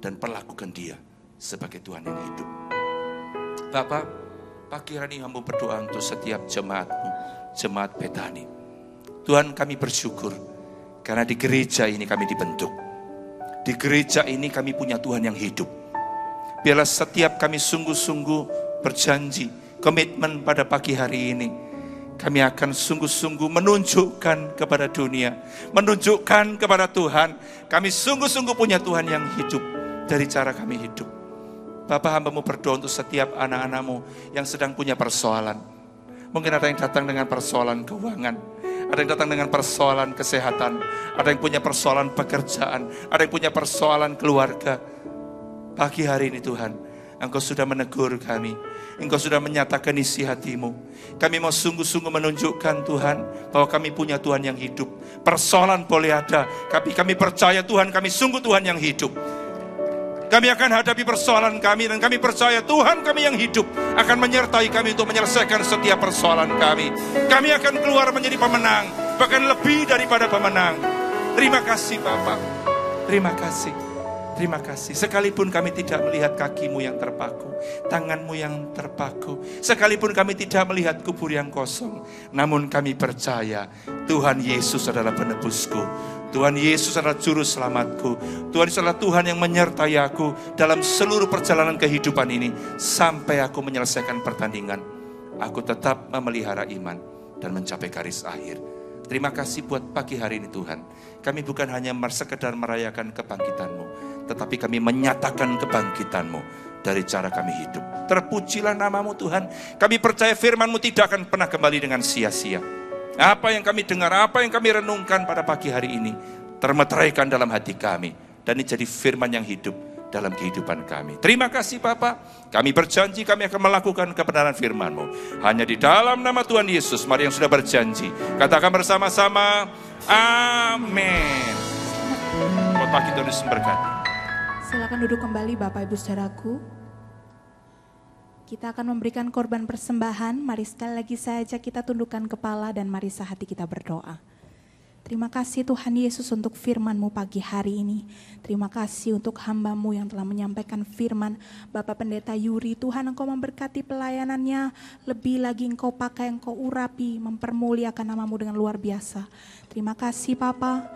dan perlakukan Dia sebagai Tuhan yang hidup. Bapak, pagi hari ini hamba berdoa untuk setiap jemaat-Mu, jemaat Betani. Tuhan, kami bersyukur Karena di gereja ini kami dibentuk. Di gereja ini kami punya Tuhan yang hidup. Biarlah setiap kami sungguh-sungguh berjanji, komitmen pada pagi hari ini, kami akan sungguh-sungguh menunjukkan kepada dunia, menunjukkan kepada Tuhan, kami sungguh-sungguh punya Tuhan yang hidup dari cara kami hidup. Bapa, hamba-Mu berdoa untuk setiap anak-anak-Mu yang sedang punya persoalan. Mungkin ada yang datang dengan persoalan keuangan, ada yang datang dengan persoalan kesehatan, ada yang punya persoalan pekerjaan, ada yang punya persoalan keluarga. Pagi hari ini Tuhan, Engkau sudah menegur kami, Engkau sudah menyatakan isi hati-Mu. Kami mau sungguh-sungguh menunjukkan Tuhan, bahwa kami punya Tuhan yang hidup. Persoalan boleh ada, tapi kami percaya Tuhan, kami sungguh Tuhan yang hidup. Kami akan hadapi persoalan kami, dan kami percaya Tuhan kami yang hidup akan menyertai kami untuk menyelesaikan setiap persoalan kami. Kami akan keluar menjadi pemenang, bahkan lebih daripada pemenang. Terima kasih Bapak, terima kasih. Terima kasih. Sekalipun kami tidak melihat kaki-Mu yang terpaku, tangan-Mu yang terpaku, sekalipun kami tidak melihat kubur yang kosong, namun kami percaya Tuhan Yesus adalah penebusku. Tuhan Yesus adalah juru selamatku. Tuhan Yesus adalah Tuhan yang menyertai aku dalam seluruh perjalanan kehidupan ini. Sampai aku menyelesaikan pertandingan, aku tetap memelihara iman dan mencapai garis akhir. Terima kasih buat pagi hari ini Tuhan. Kami bukan hanya sekedar merayakan kebangkitan-Mu, tetapi kami menyatakan kebangkitan-Mu dari cara kami hidup. Terpujilah nama-Mu Tuhan. Kami percaya firman-Mu tidak akan pernah kembali dengan sia-sia. Apa yang kami dengar, apa yang kami renungkan pada pagi hari ini, termeteraikan dalam hati kami. Dan ini jadi firman yang hidup dalam kehidupan kami. Terima kasih Bapak. Kami berjanji kami akan melakukan kebenaran firman-Mu. Hanya di dalam nama Tuhan Yesus, mari yang sudah berjanji, katakan bersama-sama, amin. Buat pagi Tuhan Yesus berkati. Silakan duduk kembali Bapak Ibu Saudaraku. Kita akan memberikan korban persembahan. Mari sekali lagi saja kita tundukkan kepala dan mari sehati kita berdoa. Terima kasih Tuhan Yesus untuk firman-Mu pagi hari ini. Terima kasih untuk hamba-Mu yang telah menyampaikan firman. Bapak Pendeta Yuri, Tuhan Engkau memberkati pelayanannya. Lebih lagi Engkau pakai, Engkau urapi, mempermuliakan nama-Mu dengan luar biasa. Terima kasih Bapa.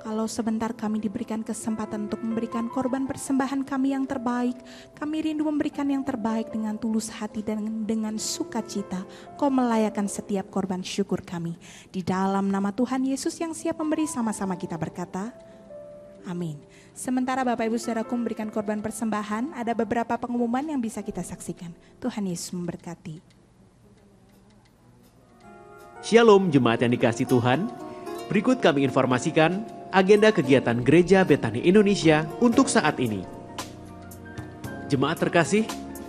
Kalau sebentar kami diberikan kesempatan untuk memberikan korban persembahan kami yang terbaik, kami rindu memberikan yang terbaik dengan tulus hati dan dengan sukacita. Kau melayakan setiap korban syukur kami. Di dalam nama Tuhan Yesus yang siap memberi, sama-sama kita berkata, amin. Sementara Bapak Ibu Saudaraku memberikan korban persembahan, ada beberapa pengumuman yang bisa kita saksikan. Tuhan Yesus memberkati. Shalom jemaat yang dikasihi Tuhan. Berikut kami informasikan agenda kegiatan Gereja Betani Indonesia untuk saat ini. Jemaat terkasih,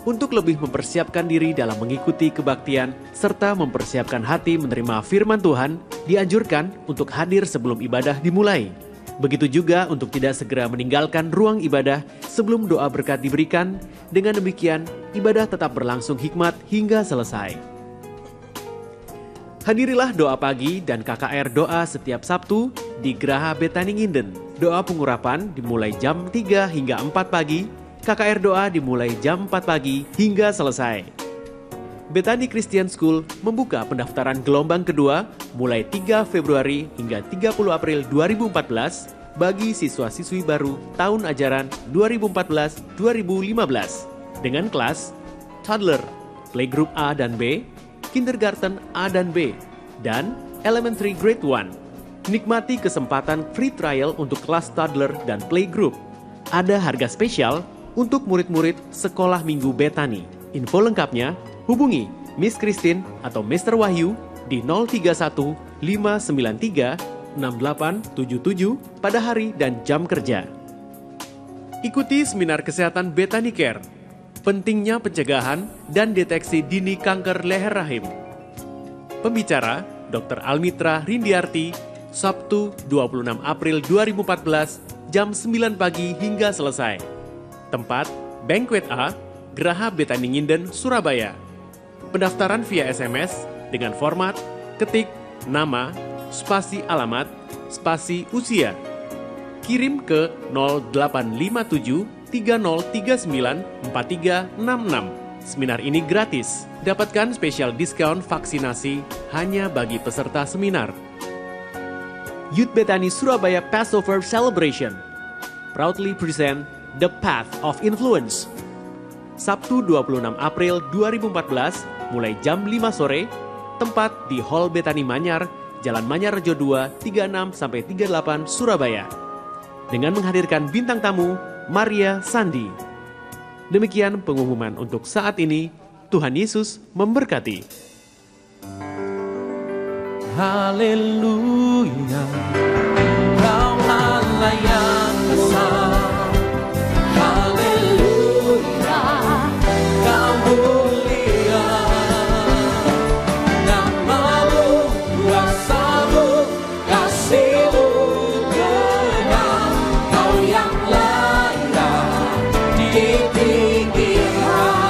untuk lebih mempersiapkan diri dalam mengikuti kebaktian serta mempersiapkan hati menerima firman Tuhan, dianjurkan untuk hadir sebelum ibadah dimulai. Begitu juga untuk tidak segera meninggalkan ruang ibadah sebelum doa berkat diberikan. Dengan demikian, ibadah tetap berlangsung hikmat hingga selesai. Hadirilah doa pagi dan KKR doa setiap Sabtu di Geraha Betani Nginden. Doa pengurapan dimulai jam 3 hingga 4 pagi, KKR doa dimulai jam 4 pagi hingga selesai. Betani Christian School membuka pendaftaran gelombang kedua mulai 3 Februari hingga 30 April 2014 bagi siswa-siswi baru tahun ajaran 2014-2015 dengan kelas Toddler, Playgroup A dan B, Kindergarten A dan B, dan Elementary Grade 1. Nikmati kesempatan free trial untuk kelas toddler dan playgroup. Ada harga spesial untuk murid-murid sekolah minggu Betani. Info lengkapnya hubungi Miss Christine atau Mr. Wahyu di 031 593 6877 pada hari dan jam kerja. Ikuti seminar kesehatan Betani Care. Pentingnya pencegahan dan deteksi dini kanker leher rahim. Pembicara Dr. Almitra Rindiarti, Sabtu 26 April 2014 jam 9 pagi hingga selesai. Tempat Banquet A, Geraha Betani Nginden, Surabaya. Pendaftaran via SMS dengan format ketik nama, spasi alamat, spasi usia. Kirim ke 0857 3039 4366. Seminar ini gratis. Dapatkan spesial diskon vaksinasi hanya bagi peserta seminar. Youth Bethany Surabaya Passover Celebration proudly present The Path of Influence. Sabtu 26 April 2014 mulai jam 5 sore, tempat di Hall Bethany Manyar, Jalan Manyar Rejo 2, 36-38 Surabaya. Dengan menghadirkan bintang tamu Maria Sandi. Demikian pengumuman untuk saat ini. Tuhan Yesus memberkati. Haleluya, Kau Allah yang besar. Haleluya, Kau mulia. Namamu, kuasamu, kasih-Mu genap. Kau yang layak ditinggikan.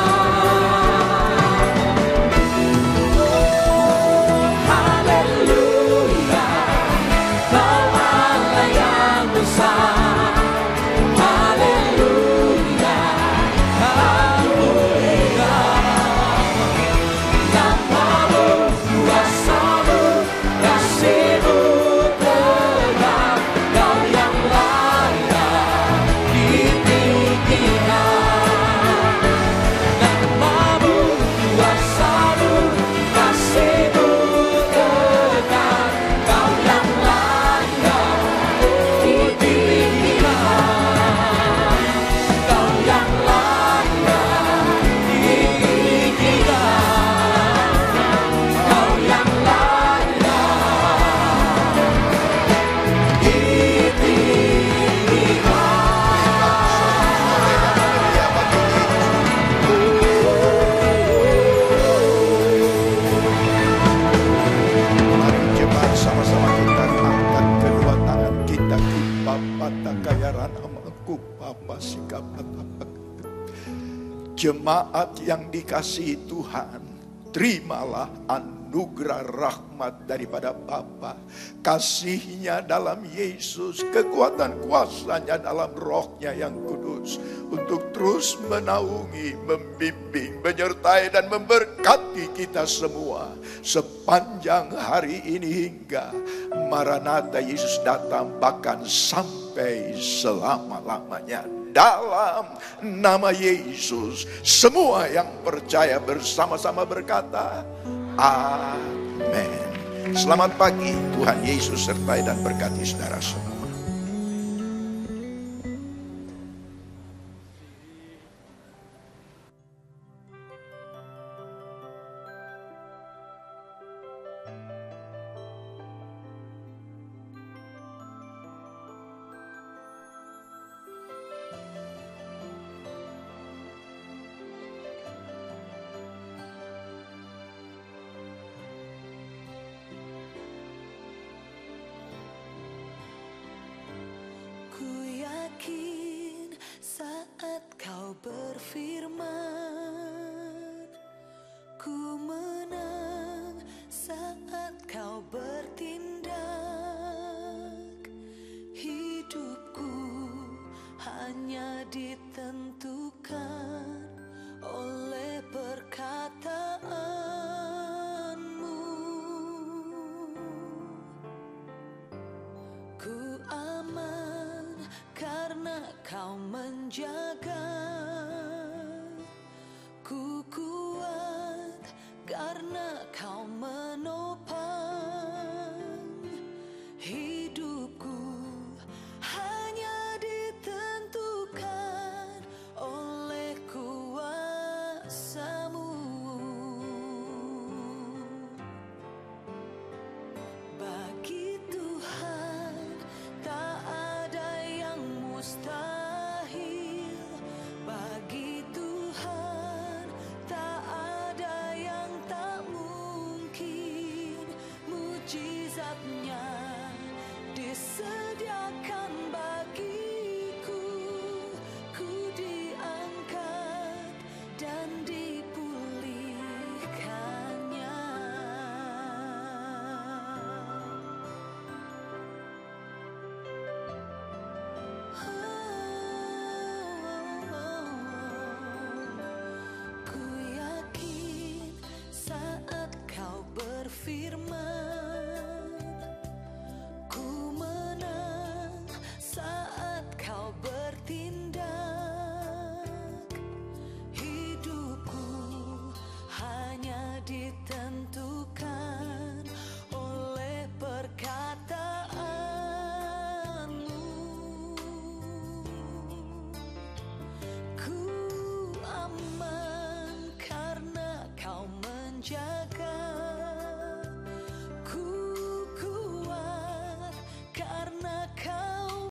Jemaat yang dikasihi Tuhan, terimalah anugerah rahmat daripada Bapa, kasih-Nya dalam Yesus, kekuatan kuasa-Nya dalam Roh-Nya yang kudus, untuk terus menaungi, membimbing, menyertai dan memberkati kita semua sepanjang hari ini hingga Maranatha Yesus datang, bahkan sampai selama-lamanya. Dalam nama Yesus, semua yang percaya bersama-sama berkata, amin. Selamat pagi, Tuhan Yesus sertai dan berkati saudara semua. Saat Kau berfirman, ku menang. Saat Kau bertindak, hidupku hanya ditentukan oleh perkataan-Mu. Ku aman karena Kau menjaga, ku kuat karena Kau menopang. Hidupku hanya ditentukan oleh kuasa-Mu. Bagi Tuhan tak ada yang mustahil. Bagi Tuhan tak ada yang tak mungkin. Mujizat-Nya disediakan bagiku. Ku diangkat dan dipulihkannya. Ku yakin saat Kau berfirman, ku akan